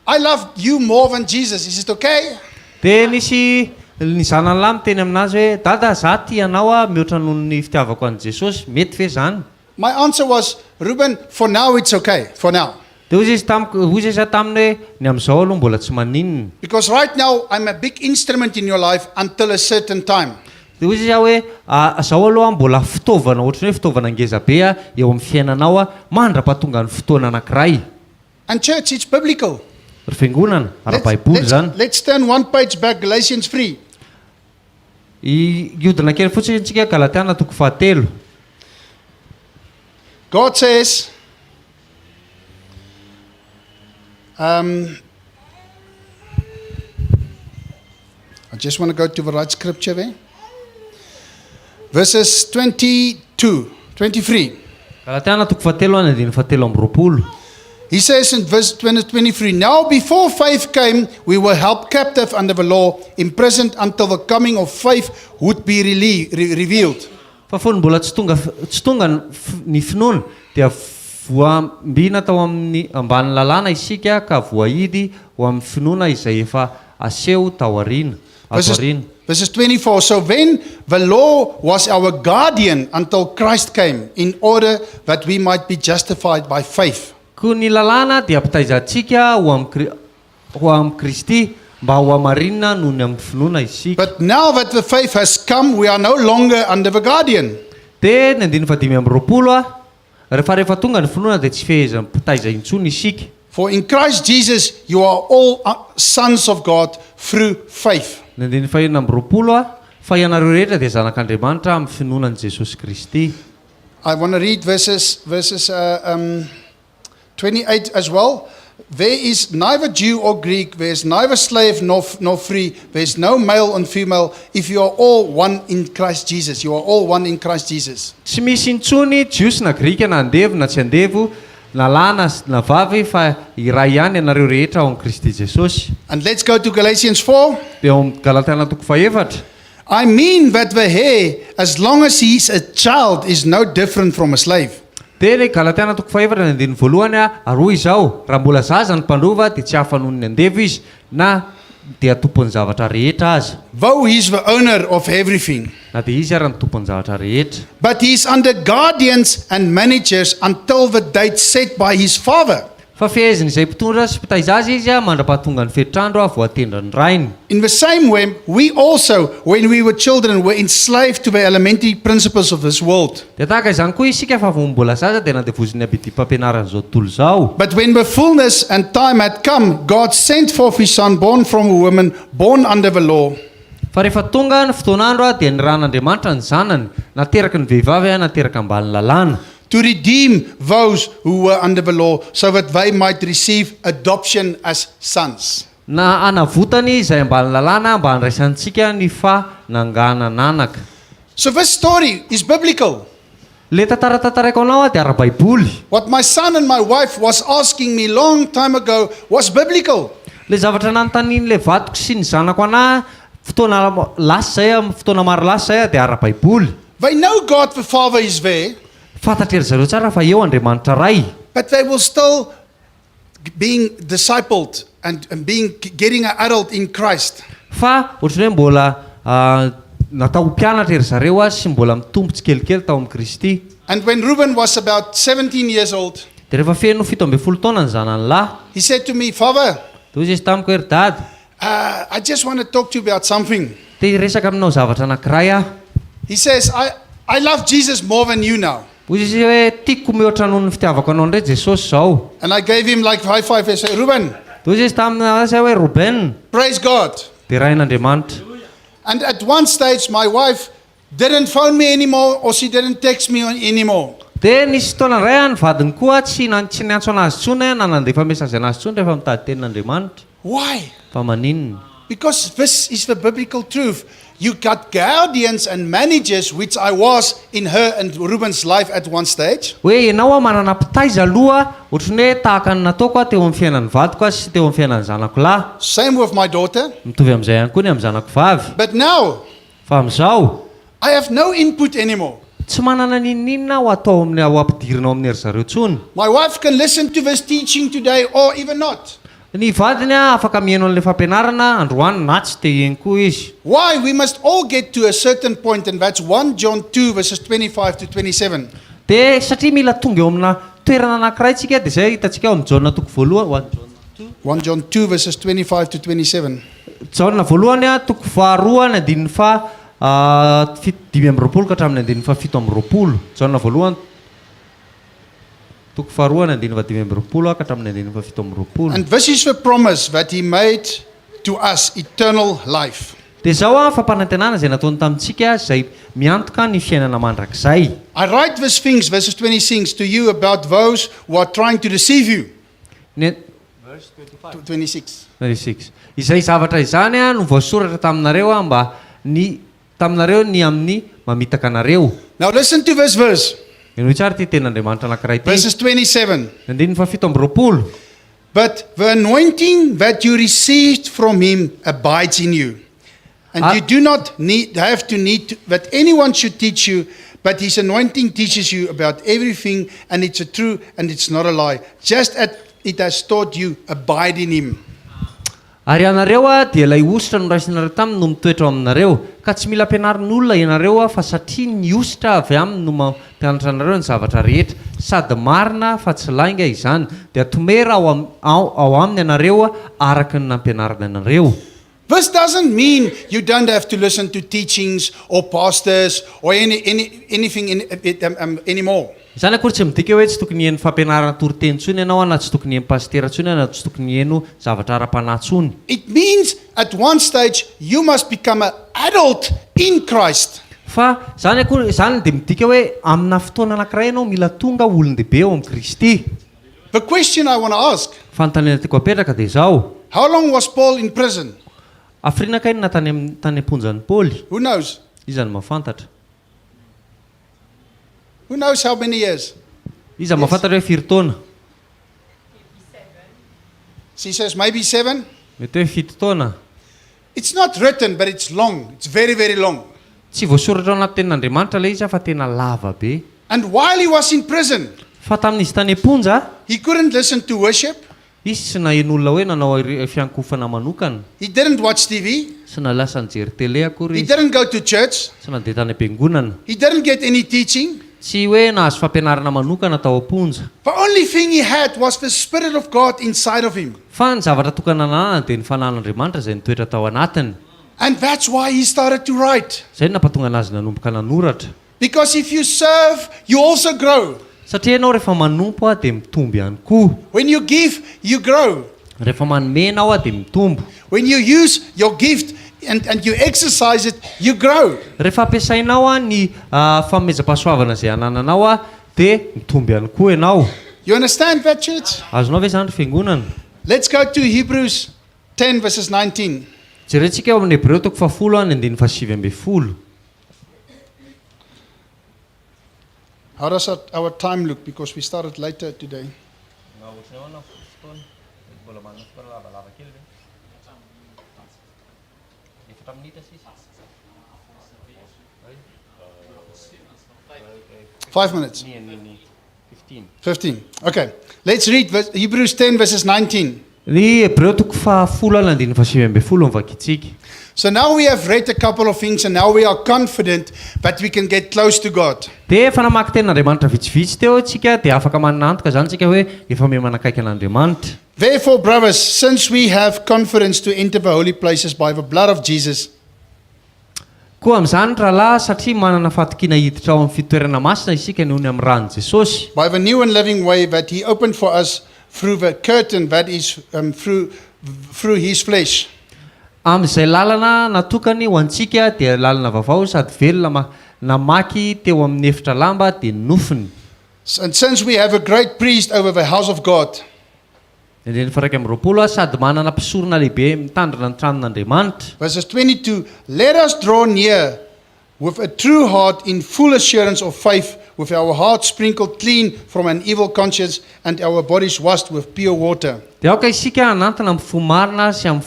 I love you more than Jesus. Is it okay? Dia nisy Ny zanany lahy miteny aminazy hoe dada za ty anao mihoatra noho ny fitiavako an Jesosy, mety ve zany? My answer was, Ruben, for now it's okay, for now. Dia hoy izy taminy hoe ny amin'izao aloha mbola tsy maninona. Because right now I'm a big instrument in your life until a certain time. Dia hoy izy hoe zao aloha mbola fitaovana ohatrany hoe fitaovana ngeza be eo amin'ny fiainanao mandra-pahatonga ny fotoana anankiray. And church, it's biblical. Ry fiangonana ara-baiboly zany. Let's turn one page back, Galatians 3. Iodina kely fotsiny antsika Galatiana 3. God says, I just want to go to the right scripture there. Verses 22, 23. Galatiana 3:7. He says in verse 23, now before faith came, we were held captive under the law, imprisoned until the coming of faith would be revealed. Fa fony mbola tsy tonga ny finoana dia voambina tao amin'ny ambany lalàna isika ka voahidy ho amin'ny finoana izay efa aseho tao aoriana. Verses 24, so then the law was our guardian until Christ came, in order that we might be justified by faith. Koa ny lalàna dia ampitaizantsika ho amin'ny Kristy mba ho amarinina noho ny amin'ny finoana isika. But now that the faith has come, we are no longer under the guardian. Dia ny 5:20 rehefa tonga ny finoana dia tsy feheza mpitaiza intsony isika. For in Christ Jesus you are all sons of God through faith. Ny 5:20 fa ianareo rehetra dia zanak'Andriamanitra amin'ny finoanan' Jesosy Kristy. I want to read verses 28 as well. There is neither Jew or Greek, there is neither slave nor free, there is no male and female, if you are all one in Christ Jesus. You are all one in Christ Jesus. Tsy misy intsony jiosy na grika na andevo na tsy andevo na lahy na vavy fa iray ihany ianareo rehetra ao amin'ny Kristy Jesosy. And let's go to Galatians 4. Dia ao amin'ny Galatiana 4. I mean that the heir, as long as he is a child, is no different from a slave. Dia ny Galatiana 4 ny voalohany aroa izao, raha mbola zaza ny mpandrova dia tsy hafa noho ny andevo izy na dia tompon'ny zavatra rehetra aza. Though he is the owner of everything. Na dia izy ary ny tompon'ny zavatra rehetra. But he is under guardians and managers until the date set by his father. Fa feheziny izay mpitondra sy mpitaiza azy izy mandra-pahatonga ny fetrandro voatendra ny rainy. In the same way, we also, when we were children, were enslaved to the elementary principles of this world. Dia tahaka izany koa isika fa vao mbola zaza dia nandevoziny abidy mpampianaran'izao tontolo izao. But when the fullness and time had come, God sent forth his son, born from a woman, born under the law. Fa rehefa tonga ny fotoanandro dia niran'Andriamanitra ny zanany, nateraky ny vehivavy nateraka ambany lalàna. To redeem those who were under the law, so that they might receive adoption as sons. Na anavotany izay ambany lalàna mba handraisantsika ny fanangana nanaka. So this story is biblical. Le tantaraiko anao dia ara-baiboly. What my son and my wife was asking me long time ago was biblical. Le zavatra nanontaniany le vadiko sy ny zanako anahy fotoana lasa zay fotoana maro lasa zay dia ara-baiboly. They know God the Father is there. Fantatrery zareo tsara fa eo Andriamanitra ray. But they will still being discipled and getting an adult in Christ. Fa ohatrany hoe mbola natao mpianatra ery zareo sy mbola mitombo tsikelikely tao amin'ny Kristy. And when Reuben was about 17 years old, dia rehefa feno 17 taona ny zanany lahy, he said to me, Father, dia izy tamiko ery dady, I just want to talk to you about something. dia resaka aminao zavatra anankiray He says, I love Jesus more than you now. Hoy izy hoe tiako mihoatra noho ny fitiavako anao indray Jesosy zao. And I gave him like high five. I said, Reuben, Dia izy tamin'azy hoe Ruben, praise God. dia rain'Andriamanitra. And at one stage, my wife didn't phone me anymore, or she didn't text me anymore. Dia nisy fotoana iray ny vadiny koa tsy niantso anazy tsony na nandefa mesazy anazy tsony rehefa mitady tenin'Andriamanitra. Why? Fa maninona? Because this is the biblical truth. You got guardians and managers, which I was in her and Reuben's life at one stage. Hoe ianao manana mpitaiza aloha ohatrany hoe tahaka ny nataoko teo amin'ny fiainan'ny vadiko sy teo amin'ny fiainan'ny zanako lahy. Same with my daughter. Mitovy amin'izay ihany koa ny amin'ny zanako vavy. But now, Fa amin'izao I have no input anymore. tsy manana ninina ho atao amin'ny ho ampidirinao amin'ny ery zareo tsony. My wife can listen to this teaching today or even not. Ny vadiny afaka mihaino an'ilay fampianarana androany na tsy te ihany koa izy. Why? We must all get to a certain point, and that's 1 John 2, verses 25 to 27. Dia satria mila tonga eo amina toerana anankiray tsika dia izay hitantsika eo amin'ny Jaona toko voalohany 1 John 2, verses 25 to 27. Jaona voalohany toko faharoa ny andininy fa 5:20 ka hatramin'ny andininy fa 7:20. Jaona voalohany toko faharoa ny andininy fa 5:20 ka hatramin'ny andininy fa 7:20. And this is the promise that he made to us, eternal life. Dia izao fampanantenana izay nataony tamintsika izay miantoka ny fiainana mandrakizay. I write these things, verses 26, to you about those who are trying to deceive you. Verse 26. 26. Izay zavatra izany no voasoratra taminareo mba taminareo ny amin'ny mamitaka anareo. Now listen to this verse. Ino tsara ty ten'Andriamanitra anankiray ty. Verses 27. Andininy fa 7:20. But the anointing that you received from him abides in you. And you do not have to that anyone should teach you, but his anointing teaches you about everything, and it's a true and it's not a lie. Just as it has taught you, abide in him. Ary anareo dia ilay ositra noraisinareo taminy no mitoetra aminareo, ka tsy mila ampianarin'olona ianareo fa satria ny ositra avy aminy no mampianatra anareo ny zavatra rehetra, sady marina fa tsy lainga izany, dia tomera ao aminy ianareo araka ny nampianarana anareo. This doesn't mean you don't have to listen to teachings or pastors or anything anymore. Izany akory tsy midika hoe tsy tokony hihaino fampianarana toroteny intsony ianao na tsy tokony hihaino pastera intsony na tsy tokony hihaino zavatra ara-panahy intsony. It means at one stage you must become an adult in Christ. Fa izany dia midika hoe amina fotoana anankiray ianao mila tonga olon-dehibe eo amin'ny Kristy. The question I want to ask, fanontaniana tiako apetraka dia izao. how long was Paul in prison? Afrina kainona tany am-ponjan'ny Paoly? Who knows? Iza no mahafantatra? Who knows how many years? Iza mahafantatra hoe firy taona? She says maybe 7. Mety hoe 7 taona. It's not written, but it's long. It's very, very long. Tsy voasoratra ao anaty tenin'Andriamanitra ilay izy fa tena lava be. And while he was in prison, Fa tamin'izy tany am-ponja, he couldn't listen to worship. izy sy naheno olona hoe nanao fiankofana manokana, He didn't watch TV. sy nalasa nijery tele akory He izy, didn't go to church. sy nandeha tany am-piangonana. He didn't get any teaching. Tsy hoe nahazo fampianarana manokana tao am-ponja. The only thing he had was the Spirit of God inside of him. Fa ny zavatra tokana ananana dia ny fanahin'Andriamanitra izay nitoetra tao anatiny. And that's why he started to write. Izay no nampatonga anazy nanomboka nanoratra. Because if you serve, you also grow. Satria ianao rehefa manompo dia mitombo ihany koa. When you give, you grow. Rehefa manome ianao dia mitombo. When you use your gift and you exercise it, you grow. Rehefa ampiasainao ny fanomezam-pahasoavana izay anananao dia mitombo ihany koa ianao. You understand that, church? Azonao ve izany ny fiangonana? Let's go to Hebrews 10, verses 19. Jerentsika eo amin'ny Hebreo toko 10 ny andininy 7:20. How does our time look? Because we started later today. 5 minutes. 15. Okay. Let's read Hebrews 10, verses 19. Ny Hebreo toko 10 ny andininy 7:20 mivakitsika. So now we have read a couple of things, and now we are confident that we can get close to God. Dia efa namaky tenin'Andriamanitra vitsivitsy teo tsika dia afaka manantoka izany tsika hoe efa manakaiky an'Andriamanitra. Therefore, brothers, since we have confidence to enter the holy places by the blood of Jesus, Koa amin'izany rahalahy satria manana fahatokina hiditra ao amin'ny fitoerana masina isika noho ny amin'ny ran'ny Jesosy. by the new and living way that he opened for us through the curtain that is through his flesh. Amin'izay lalana natokany ho antsika dia lalana vaovao sady velona namaky teo amin'ny efitra lamba dia nofiny. And since we have a great priest over the house of God, Andininy 1:20 sady manana mpisorona lehibe mitandrina ny tranon'Andriamanitra. verses 22, let us draw near with a true heart in full assurance of faith, with our hearts sprinkled clean from an evil conscience and our bodies washed with pure water. Dia aoka isika anantona amin'ny fo marina sy amin'ny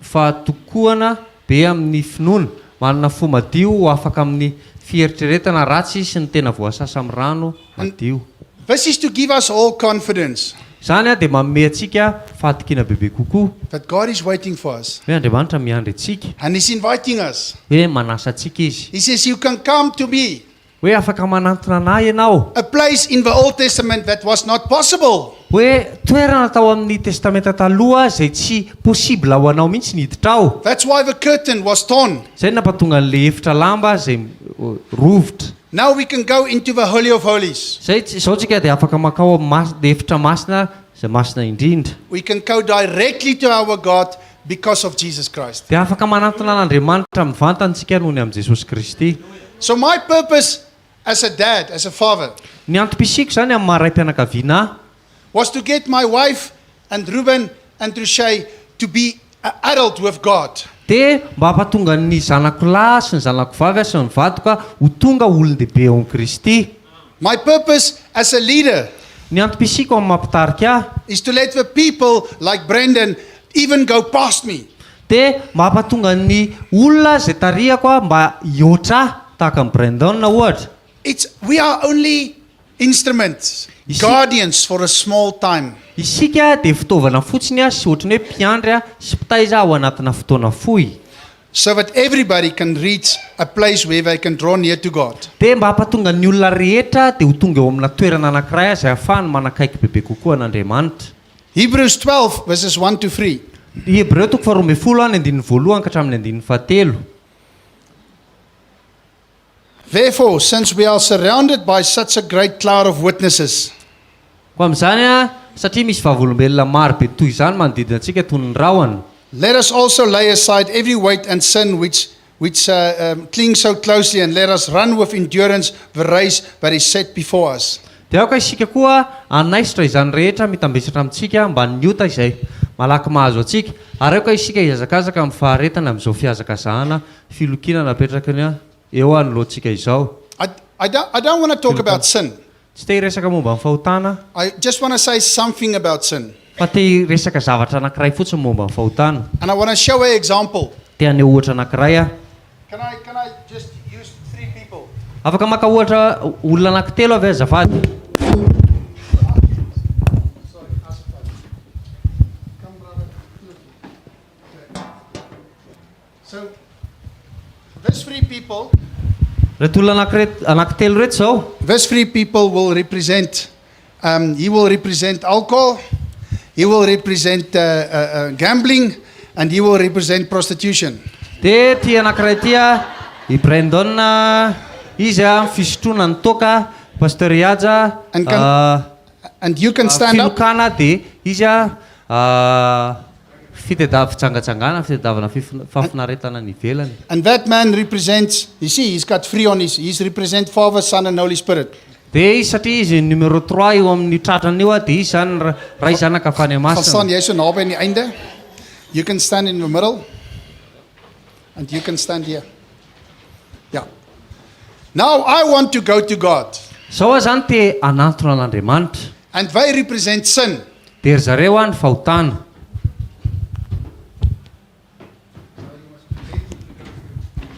fahatokoana be amin'ny finoana, manana fo madio afaka amin'ny fieritreretana ratsy sy ny tena voasasa amin'ny rano madio. This is to give us all confidence. Izany a dia manome antsika fahatokina bebe kokoa. But God is waiting for us. Hoe Andriamanitra miandry antsika. And He's inviting us. Hoe manasa antsika izy. He says, you can come to me. Hoe afaka manantona anahy ianao. A place in the Old Testament that was not possible. Hoe toerana tao amin'ny testamenta taloha izay tsy possible ho anao mihitsy niditra ao. That's why the curtain was torn. Izay nampatonga an'le efitra lamba izay rovotra. Now we can go into the Holy of Holies. Izao tsika dia afaka makao efitra masina izay masina indrindra. We can go directly to our God because of Jesus Christ. Dia afaka manantona an'Andriamanitra mivantantsika noho ny amin'i Jesosy Kristy. So my purpose as a dad, as a father, Ny antom-pisiko izany amin'ny maharay-pianakaviana was to get my wife and Ruben and Trushay to be an adult with God. dia mba hampatonga ny zanako lahy sy ny zanako vavy sy ny vadoka ho tonga olon-dehibe ao amin'i Kristy. My purpose as a leader Ny antom-pisiko amin'ny mampitarika ahy is to let the people like Brendan even go past me. dia mba hampatonga ny olona izay tarihako mba hihoatra ahy tahaka ny Brandon ohatra. We are only instruments, guardians for a small time. Isika dia fitaovana fotsiny sy ohatrany hoe mpiandry sy mpitaiza ao anatina fotoana fohy. So that everybody can reach a place where they can draw near to God. Dia mba hampatonga ny olona rehetra dia ho tonga eo amina toerana anankiray izay ahafahany manakaiky bebe kokoa an'Andriamanitra. Hebrews 12 verses 1 to 3. Hebreo 12:1-7. Therefore, since we are surrounded by such a great cloud of witnesses, Koa amin'izany satria misy vavolombelona maro be toy izany manodidina antsika toy ny rahona. let us also lay aside every weight and sin which clings so closely, and let us run with endurance the race that is set before us. Dia aoka isika koa anaisitra izany rehetra mitambesatra amintsika mba niota izay malaky mahazo antsika. Ary aoka isika hiazakazaka amin'ny faharetana amin'izao fihazakazahana filokina napetraka ny eo anoloantsika izao. I don't want to talk about sin. Tsy te hiresaka momba ny fahotana, I just want to say something about sin. fa te hiresaka zavatra anankiray fotsiny momba ny fahotana. And I want to show an example. Te haneho ohatra anankiray aho. Can I just use 3 people? Afaka maka ohatra olona anankitelo avy azafady. So, these 3 people, Reto olona anankitelo reto zao. these 3 people will represent, he will represent alcohol, he will represent gambling, and he will represent prostitution. Dia ty anankiray ty i Brandon izy fisotroana ny toka, Pasteur Yaja And you can stand up. filokana dia izy fitadiavana fahafinaretana ny ivelany. And that man represents, you see, he's got 3 on he's represent Father, Son, and Holy Spirit. Dia izy satria izy numéro 3 eo amin'ny tratrany io dia izy zany ray zanaka afany Staan masina. jy so naby aan die einde? You can stand in the middle. And you can stand here. Yeah. Now I want to go to God. Zao zany te anantona an'Andriamanitra. And they represent sin. Dia ry zareo ny fahotana.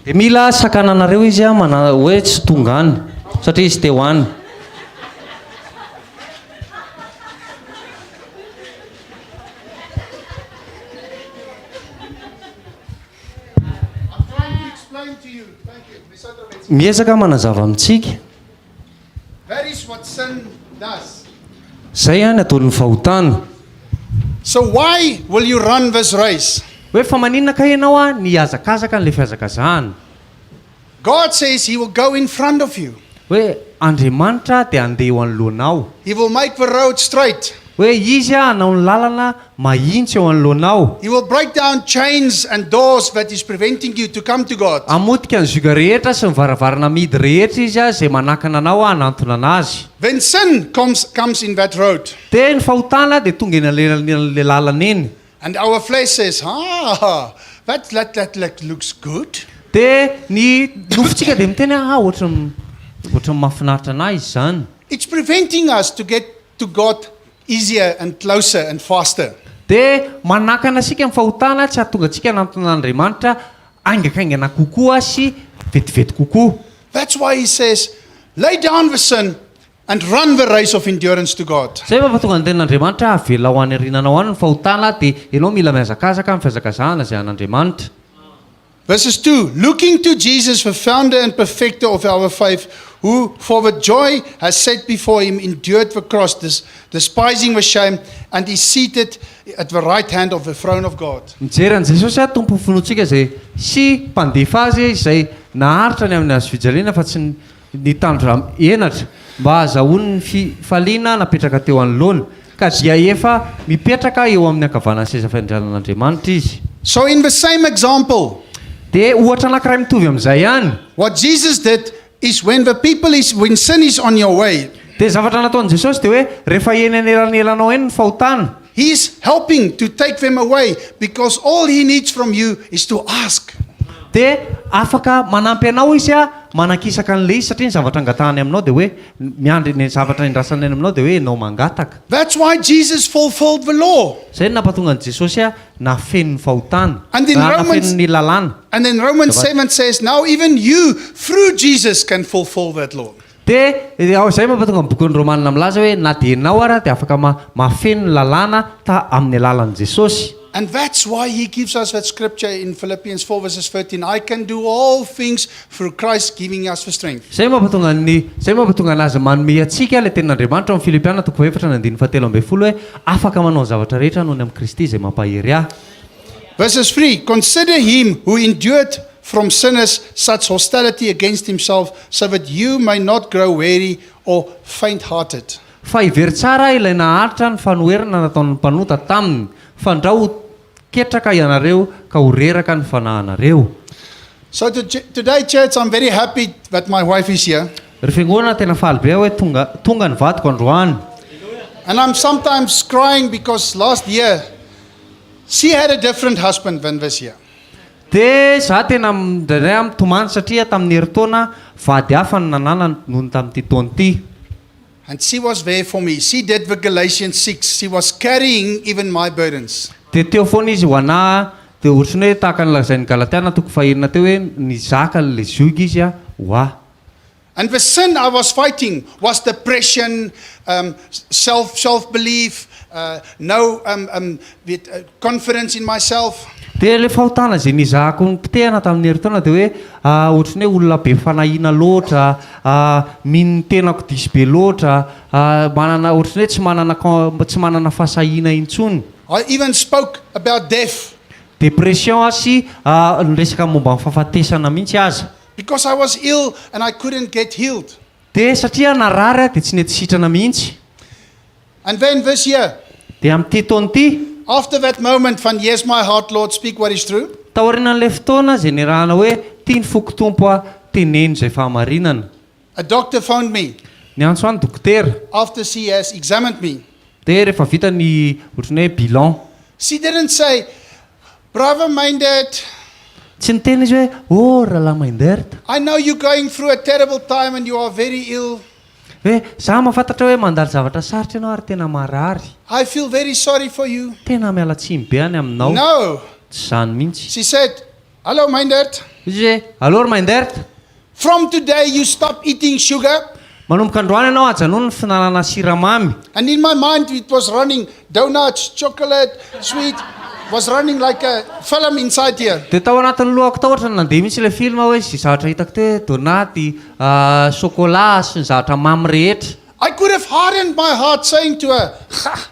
Dia mila sakananareo izy hoe tsy tonga any satria izy te ho any. I'm trying to explain to you. Thank you. Miezaka manazava amintsika. That is what sin does. Zay ataon'ny fahotana. So why will you run this race? Hoe fa maninona ka ianao ny hazakazaka n'le fihazakazahana. God says he will go in front of you. Hoe Andriamanitra dia andeha eo anoloanao. He will make the road straight. Hoe izy hanao ny lalana mahitsy eo anoloanao. He will break down chains and doors that is preventing you to come to God. Amotika ny zuga rehetra sy ny varavarana midy rehetra izy zay manakana anao hanantona anazy. When sin comes in that road, Dia ny fahotana dia tonga eny le lalana eny. and our flesh says, that looks good. Dia ny nofontsika dia miteny ohatran'ny mahafinaritra anahy izy zany. It's preventing us to get to God easier and closer and faster. Dia manakana asika ny fahotana tsy hahatonga antsika hanantona Andriamanitra aingakaingana kokoa sy vetivety kokoa. That's why he says, lay down the sin, and run the race of endurance to God. Zay mampatonga ny tenin'Andriamanitra avela ho any arinana ho any ny fahotana dia ianao mila mihazakazaka amin'ny fihazakazahana izay an'Andriamanitra. Verses 2, looking to Jesus, the founder and perfecter of our faith, who for the joy has set before him endured the cross, despising the shame, and is seated at the right hand of the throne of God. Mijery an' Jesosy a tompo finoantsika izay sy mpandefa azy izay naharitra ny amin'ny azo fijaliana fa tsy nitandra enatra mba azahoany ny fifaliana napetraka teo anoloana ka dia efa mipetraka eo amin'ny ankavanany seza fiandrianan'Andriamanitra izy. So in the same example, Dia ohatra anankiray mitovy amin'izay ihany. what Jesus did is when sin is on your way, Dia zavatra nataon'i Jesosy dia hoe rehefa eny anelanelanao eny ny fahotana, he is helping to take them away because all he needs from you is to ask. dia afaka manampy anao izy a manakisaka an'ilay izy satria ny zavatra angatahany aminao dia hoe miandry ny zavatra indrasany eny aminao dia hoe ianao mangataka. That's why Jesus fulfilled the law. Zay no nampatonga ny Jesosy a nafeno ny fahotana, And in Romans- nafeno ny lalàna. And then Romans 7 says, now even you, through Jesus, can fulfill that law. Dia zay mampatonga ny bokin'ny Romanina milaza hoe na dia ianao ara dia afaka mafeno ny lalàna amin'ny alalan'i Jesosy. And that's why he gives us that scripture in Philippians 4 verses 13. I can do all things through Christ giving us the strength. Zay mampatonga anazy manome atsika ilay tenin'Andriamanitra amin'ny Filipiana 4:17 hoe afaka manao zavatra rehetra noho ny amin'ny Kristy izay mampahery ahy. Verses 3. Consider him who endured from sinners such hostility against himself, so that you may not grow weary or faint-hearted. Fa ivery tsara ilay naharitra ny fanoherana nataon'ny mpanota taminy, fandrao ketraka ianareo ka ho reraka ny fanahinareo. So today, church, I'm very happy that my wife is here. Ry fiangonana tena faly be hoe tonga ny vadiko androany. And I'm sometimes crying because last year, she had a different husband than this year. Dia za tena ndray mitomany satria tamin'ny herintaona vady hafa ny nanana noho ny tamin'ity taona ity. And she was there for me. She did the Galatians 6. She was carrying even my burdens. Dia teo foana izy ho anahy dia ohatrany hoe tahaka ny lazain'ny Galatiana toko fahenina teo hoe nizaka le zogy izy a ho ahy. And the sin I was fighting was depression, self-belief, no confidence in myself. Dia le fahotana izay nizahako ny mpitehana tamin'ny herintaona dia hoe ohatrany hoe olona be fanahiana loatra, mino ny tenako diso be loatra, manana ohatrany hoe tsy manana fahasahiana intsony. I even spoke about death Depression sy resaka momba ny fahafatesana mihitsy aza. because I was ill and I couldn't get healed. Dia satria narary dia tsy nety sitrana mihitsy. And then this year, Dia amin'ity taona ity, after that moment van yes my heart Lord speak what is true, taorianan'ilay fotoana izay nirahana hoe tia ny foko tompo a teneno izay fahamarinana. a doctor phoned me Ny antso any dokotera after she has examined me. dia rehefa vita ny ohatrany hoe bilan, She didn't say, brother minded, tsy niteny izy hoe rahalahy mainderta I know you're going through a terrible time and you are very ill. hoe za mahafantatra hoe mandalo zavatra sarotra ianao ary tena marary, I feel very sorry for you. tena miala tsiny be any aminao. No. Tsy zany mihitsy. She said, hello minded, Izy hoe alora mainderta, from today you stop eating sugar. manomboka androany ianao ajanony ny finanana siramamy. And in my mind it was running donuts, chocolate, sweet, was running like a film inside here. Dia tao anatin'ny lohako tao ohatra nandeha mihitsy ilay film hoe sy zavatra hitako te donaty, chocolat sy ny zavatra mamy rehetra. I could have hardened my heart saying to her, ha,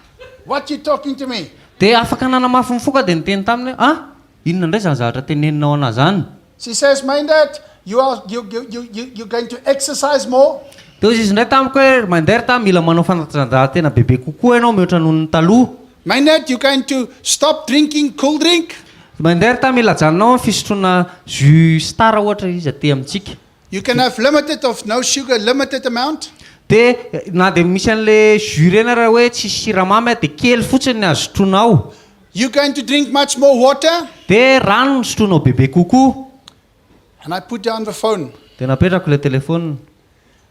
what you talking to me? Dia afaka nanamafy mifoka dia niteny taminy hoe inona indray zany zavatra teneninao ana zany. She says, minded, you're going to exercise more. Dia izy indray tamiko hoe mainderta mila manao fanatanjahantena bebe kokoa ianao mihoatra noho ny taloha. Minded, you're going to stop drinking cool drink. Mainderta mila ajanonao fisotroana jus star ohatra izy aty amintsika. You can have limited of no sugar, limited amount. Dia na dia misy an'ilay jus reny raha hoe tsisy siramamy dia kely fotsiny ny azo sotronao. You're going to drink much more water. Dia rano no sotronao bebe kokoa. And I put down the phone. Dia napetrako ilay telefona.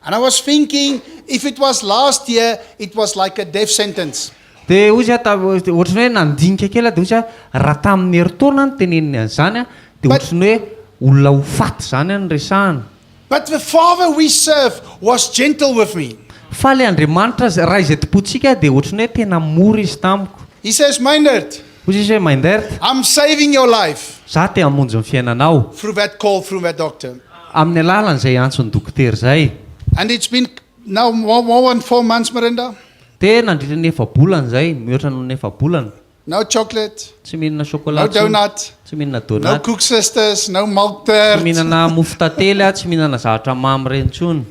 And I was thinking, if it was last year, it was like a death sentence. Dia ozy ohatrany hoe nandinika kely dia ozy raha tamin'ny herintaona ny teneniny an'izany dia ohatrany hoe olona ho faty zany ny resahana. But the Father we serve was gentle with me. fa le Andriamanitra raha izay topotsika dia ohatrany hoe tena mora izy tamiko. He says, Mindert, Hoy izy hoe Mainderta, I'm saving your life za te hamonjy ny fiainanao through that call, through that doctor. amin'ny alalan'izay antsony dokotera zay. And it's been now more than 4 months, Miranda. Dia nandritra ny 4 bolana zay, mihoatra noho ny 4 bolana. No chocolate, Tsy mihinana no chocolat, donut, tsy mihinana no donut, cook sisters, no milk tsy tart. mihinana mofo tantely, tsy mihinana zavatra mamy reny intsony.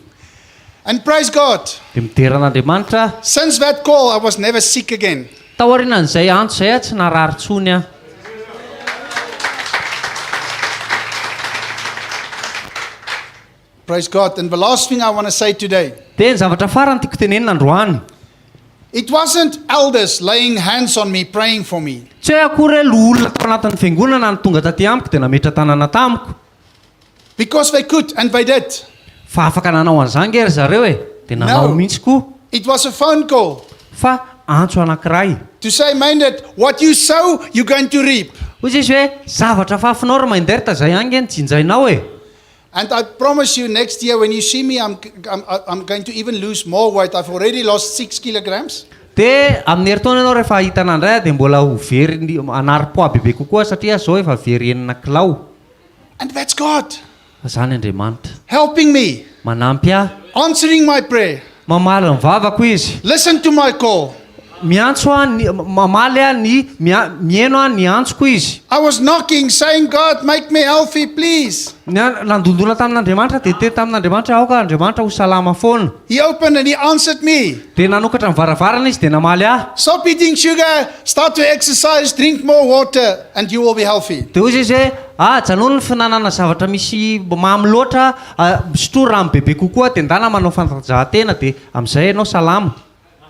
And praise God, Dia mideran'Andriamanitra, since that call, I was never sick again. taorianan'izay antso zay tsy narary tsony aho. Praise God. And the last thing I want to say today, Dia ny zavatra farany tiako tenenina androany, it wasn't elders laying hands on me, praying for me. tsy hoe akory lo olona tao anatin'ny fiangonana no tonga taty amiko dia nametra tanana tamiko. Because they could, and they did. Fa afaka nanao an'izany ry zareo e, dia nanao No. mihitsy koa. It was a phone call Fa antso anankiray. to say, Minded, what you sow, you're going to reap. Hoy izy hoe zavatra fafinao ry Mainderta zay ange ny jinjainao e. And I promise you, next year when you see me, I'm going to even lose more weight. I've already lost 6 kilograms. Dia amin'ny herintaona ianao rehefa hitanao indray dia mbola ho very anary-poa bebe kokoa satria zao efa very 9 kilao. And that's God Zany Andriamanitra helping me, manampy ahy, answering my prayer. mamaly ny vavako izy. Listen to my call. Miantso aho, mamaly aho mihaino aho ny antsoko izy. I was knocking, saying, God, make me healthy, please. Nandondona tamin'Andriamanitra dia teny tamin'Andriamanitra aho ka Andriamanitra ho salama foana. He opened and he answered me. Dia nanokatra ny varavarana izy dia namaly aho. Stop eating sugar, start to exercise, drink more water, and you will be healthy. Dia hoy izy hoe janono ny finanana zavatra misy mamy loatra, sotroa rano bebe kokoa dia ndana manao fanatanjahantena dia amin'izay ianao salama.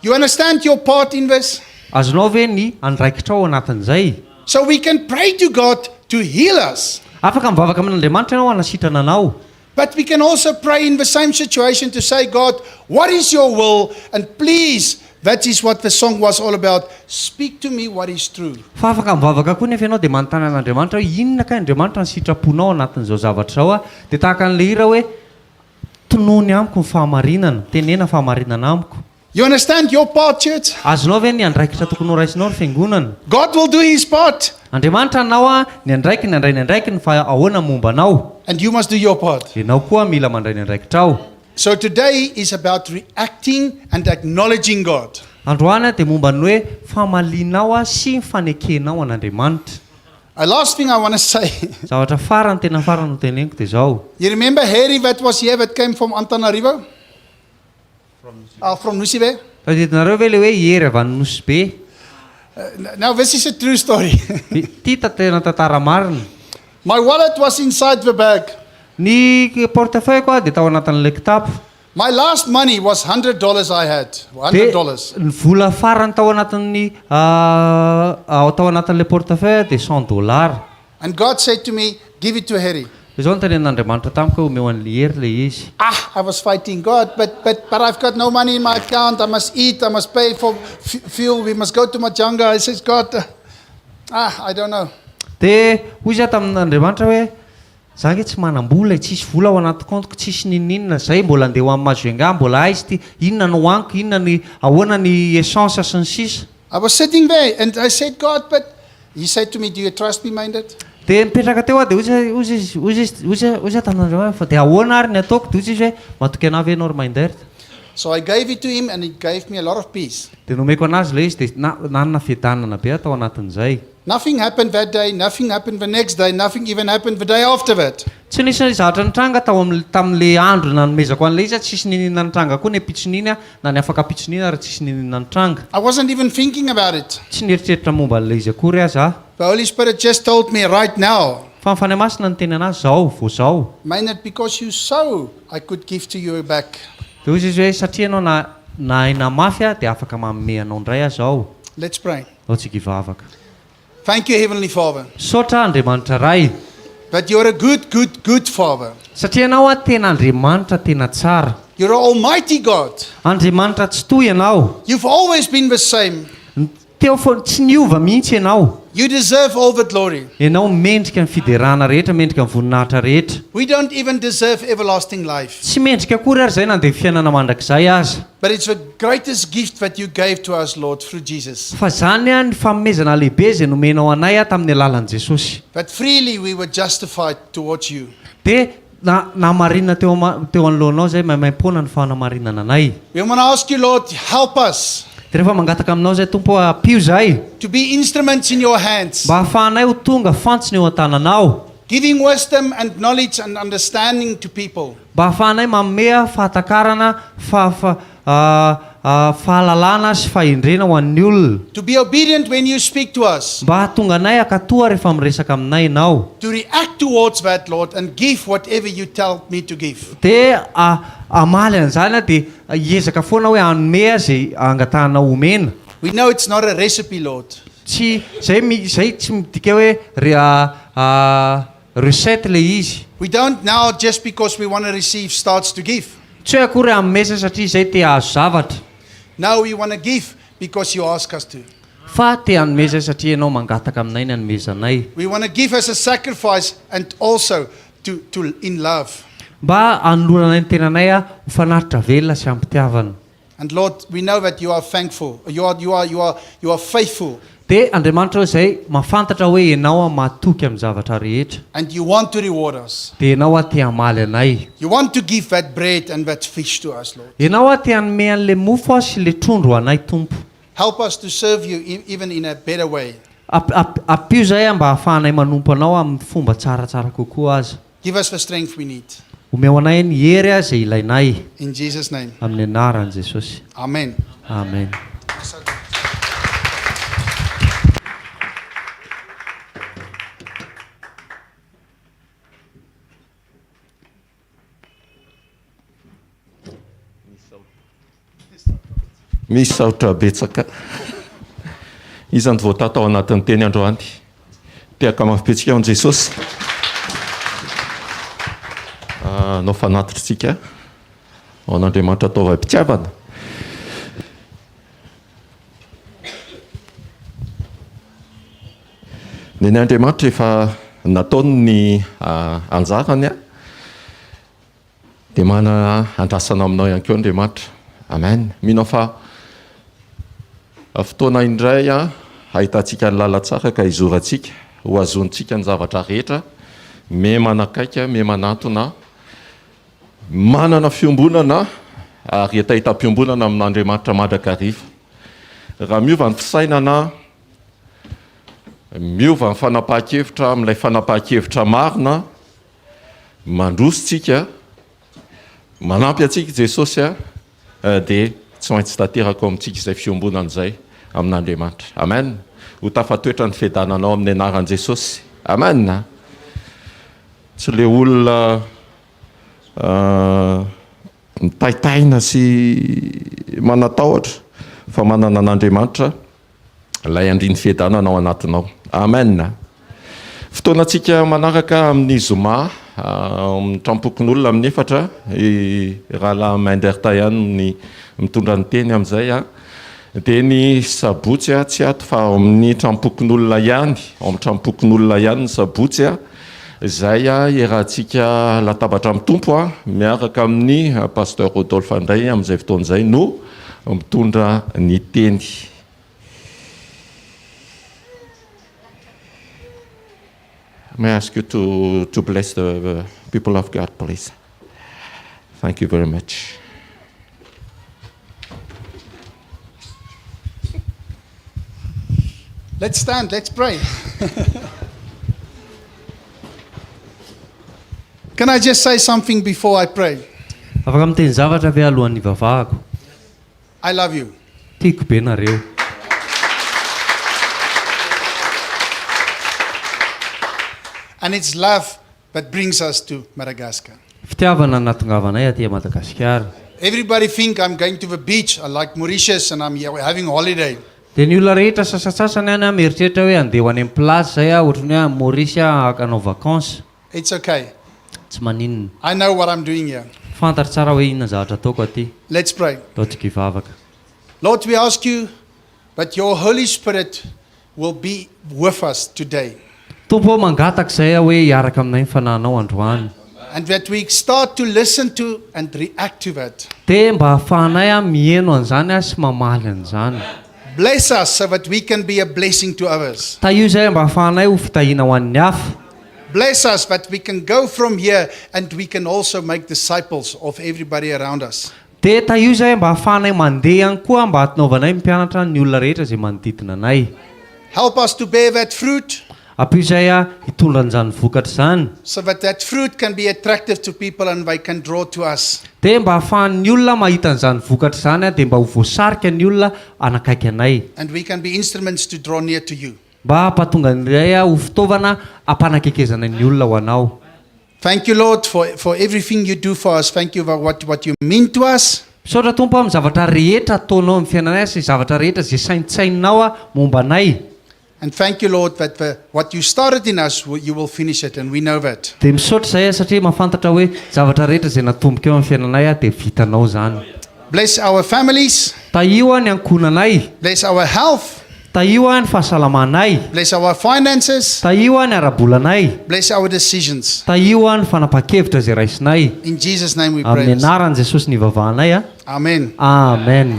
You understand your part in this? Azonao ve ny andraikitra ao anatin'izay? So we can pray to God to heal us. Afaka mivavaka amin'Andriamanitra ianao hanasitrana anao. But we can also pray in the same situation to say, God, what is your will? And please, that is what the song was all about. Speak to me what is true. Fa afaka mivavaka koa nefa ianao dia manontany an'Andriamanitra hoe inona ka Andriamanitra ny sitraponao anatin'izao zavatra zao dia tahaka an'ilay hira hoe tonoany amiko ny fahamarinana, tenena fahamarinana amiko. You understand your part, church? Azonao ve ny andraikitra tokony ho raisinao ry fiangonana? God will do his part, Andriamanitra anao ny andraiky ny andraiky ny fa ahoana momba anao. and you must do your part. Ianao koa mila mandray ny andraikitra ao. So today is about reacting and acknowledging God. Androany dia momba ny hoe famalinao sy ny fanekenao an'Andriamanitra. A last thing I want to say. Zavatra farany tena farany no teneniko dia zao. You remember Harry that was here that came from Antananarivo? From Nusibe? Tadidinareo ve le hoe hery avy any Nosy be? Now this is a true story. Ty tena tantara marina. My wallet was inside the bag. Ny portefeuille koa dia tao anatin'ilay kitapo. My last money was $100 I had. Dia $100. ny vola farany tao anatin'ny tao anatin'ilay portefeuille dia $100. And God said to me, give it to Harry. Izao ny tenen'Andriamanitra tamiko omeo an'ilay hery ilay izy. I was fighting God, but I've got no money in my account. I must eat. I must pay for fuel. We must go to Majanga. I says, God, I don't know. Dia hoy izy tamin'Andriamanitra hoe za nge tsy manam-bola, tsisy vola ao anaty compteko, tsisy ninninona zay mbola andeha ho amin'ny Majunga, mbola aizy ty inona no hoaniko, inona ny ahoana ny essence sy ny sisa. I was sitting there and I said, God, but he said to me, do you trust me, Minded? Dia mipetraka teo dia hozy tamin'Andriamanitra fa dia ahoana ary ny ataoko, dia hozy izy hoe matoky anah ve ianao ry Mainderta. So I gave it to him and he gave me a lot of peace. Dia nomeko anazy ilay izy dia nanana fiadanana be atao anatin'izay. Nothing happened that day. Nothing happened the next day. Nothing even happened the day after that. Tsy nisy zavatra nitranga tamin'ilay andro nanomezako an'ilay izy tsisy ninina nitranga koa ny pitsinina na ny afaka pitsinina ary tsisy ninina nitranga. I wasn't even thinking about it. Tsy nieritreritra momba an'ilay izy akory aza aho. The Holy Spirit just told me right now, Fa ny fanahy masina ny teny anazy zao, vo zao. Minded, because you sow, I could give to you back. Dia hozy izy hoe satria anao na aina mafy dia afaka manome anao indray aho zao. Let's pray. Ao tsika hivavaka. Thank you, Heavenly Father, Saotra Andriamanitra ray, that you're a good Father. satria anao tena Andriamanitra tena tsara. You're an almighty God. Andriamanitra tsy toy ianao. You've always been the same. Teo foana tsy niova mihitsy ianao. You deserve all the glory. Ianao mendrika ny fiderana rehetra, mendrika ny voninahitra rehetra. We don't even deserve everlasting life. Tsy mendrika akory ary zay na dia fiainana mandrakizay aza. But it's the greatest gift that you gave to us, Lord, through Jesus. Fa zany ny fanomezana lehibe izay nomenao anay tamin'ny alalan'i Jesosy. That freely we were justified towards you. Dia namarinana teo anoloanao zay maimaim-poana ny fanamarinana anay. We want to ask you, Lord, help us Dia rehefa mangataka aminao zay Tompo apio zahay. to be instruments in your hands, Mba hahafahanay ho tonga fantsony eo an-tananao. giving wisdom and knowledge and understanding to people. Mba hahafahanay manome fahatakarana, fahalalana sy fahendrena ho an'ny olona. To be obedient when you speak to us. Mba hahatonga anay akatoa rehefa miresaka aminay ianao. To react towards that, Lord, and give whatever you tell me to give. Dia amaly an'izany dia hiezaka foana hoe hanome zay angatahana omena. We know it's not a recipe, Lord. Tsy zay tsy midika hoe recette le izy. We don't now, just because we want to receive, starts to give. Tsy hoe akory hanomesa satria zay te hahazo zavatra. Now we want to give because you ask us to. Fa te hanomesa satria ianao mangataka aminay ny hanomezanay. We want to give as a sacrifice and also to in love. Mba hanoloranay ny tenanay ho fanaritra velona sy ampitiavana. And Lord, we know that you are thankful. You are faithful. Dia Andriamanitra zay mahafantatra hoe ianao mahatoky amin'ny zavatra rehetra. And you want to reward us. Dia ianao te hamaly anay. You want to give that bread and that fish to us, Lord. Ianao te hanome an'le mofo sy le trondro anay Tompo. Help us to serve you even in a better way. Apio zay mba hahafahanay manompo anao amin'ny fomba tsaratsara kokoa aza. Give us the strength we need. Omeo anay ny hery zay ilainay. In Jesus' name. Amin'ny anaran'i Jesosy. Amen. Amen. Misy saotra betsaka. Izany voata tao anatin'ny teny androany. Tiaka mafipetsika ao Jesosy. Nao fanatritsika ao an'Andriamanitra atao vaim-pitiavana. Ny Andriamanitra efa nataony ny anjarany dia manana andrasana aminao ihany koa Andriamanitra. Amen. Mino fa fotoana indray ahitantsika ny lalatsara ka izorantsika ho azontsika ny zavatra rehetra, me manakaika, me manatona, manana fiombonana ary ahita-piombonana amin'Andriamanitra mandrakariva. Raha miova ny fisainana, miova ny fanapahan-kevitra amin'ilay fanapahan-kevitra marina, mandrositsika, manampy antsika Jesosy dia tsy maintsy tanteraka amintsika izay fiombonana izay amin'Andriamanitra. Amen. Ho tafatoetra ny fiadananao amin'ny anaran'i Jesosy. Amen. Tsy le olona mitaitaina sy manatahotra fa manana an'Andriamanitra ilay andriny fiadananao anatinao. Amen. Fotoanantsika manaraka amin'ny zoma mitrampokon'olona amin'ny efatra rahalahy Manderta ihany ny mitondra ny teny amin'izay dia ny sabotsy tsy ato fa amin'ny trampokon'olona ihany, amin'ny trampokon'olona ihany ny sabotsy izay iarahantsika latabatra amin'ny tompo miaraka amin'ny pasteur Rodolphe indray amin'izay fotoan'izay no mitondra ny teny. May I ask you to bless the people of God, please? Thank you very much. Let's stand, let's pray. Can I just say something before I pray? Afaka miteny zavatra ve alohan'ny vavahako? I love you. Tiako be nareo. And it's love that brings us to Madagascar. Fitiavana natongavanay aty Madagasikara. Everybody think I'm going to the beach, I like Mauritius, and I'm here having a holiday. Dia ny olona rehetra sasasasany mieritreritra hoe andeha ho any amin'ny place zay ohatrany hoe Maurice hanao vacances. It's okay. Tsy maninona. I know what I'm doing here. Fantatra tsara hoe inona zavatra ataoko aty. Let's pray. Ataontsika hivavaka. Lord, we ask you that your Holy Spirit will be with us today. tompo ao mangataka izay aho hoe hiaraka aminay mifananao androany And that we start to listen to and react to that. dia mba hahafahanay a mieno an'izany a sy mamaly an'izany Bless us so that we can be a blessing to others. tahio izay mba hahafahanay ho fitahiana ho an'ny hafa Bless us that we can go from here and we can also make disciples of everybody around us. dia tahio izay mba hahafahanay mandeha ihany koa mba hatinaovanay mpianatra ny olona rehetra izay manodidina anay Help us to bear that fruit ampio izay a hitondra an'izany vokatra izany so that that fruit can be attractive to people and they can draw to us. dia mba hahafahan'ny olona mahita an'izany vokatra izany a dia mba ho voasarika ny olona anakaiky anay And we can be instruments to draw near to you. mba hampatonga an'iray a ho fitaovana ampanakakezana ny olona ho anao Thank you, Lord, for everything you do for us. Thank you for what you mean to us. misaotra tompo amin'ny zavatra rehetra ataonao amin'ny fiainanay sy zavatra rehetra izay saintsainao a momba anay And thank you, Lord, that what you started in us, you will finish it, and we know that. dia misaotra izay satria mahafantatra hoe zavatra rehetra izay natomboka eo amin'ny fiainanay a dia vitanao izany Bless our families. tahio a ny ankonanay Bless our health. tahio a ny fahasalamanay Bless our finances. tahio a ny arabolanay Bless our decisions. tahio a ny fanapa-kevitra izay raisinay In Jesus' name we amin'ny pray. anaran'i jesosy ny ivavahanay a Amen. amen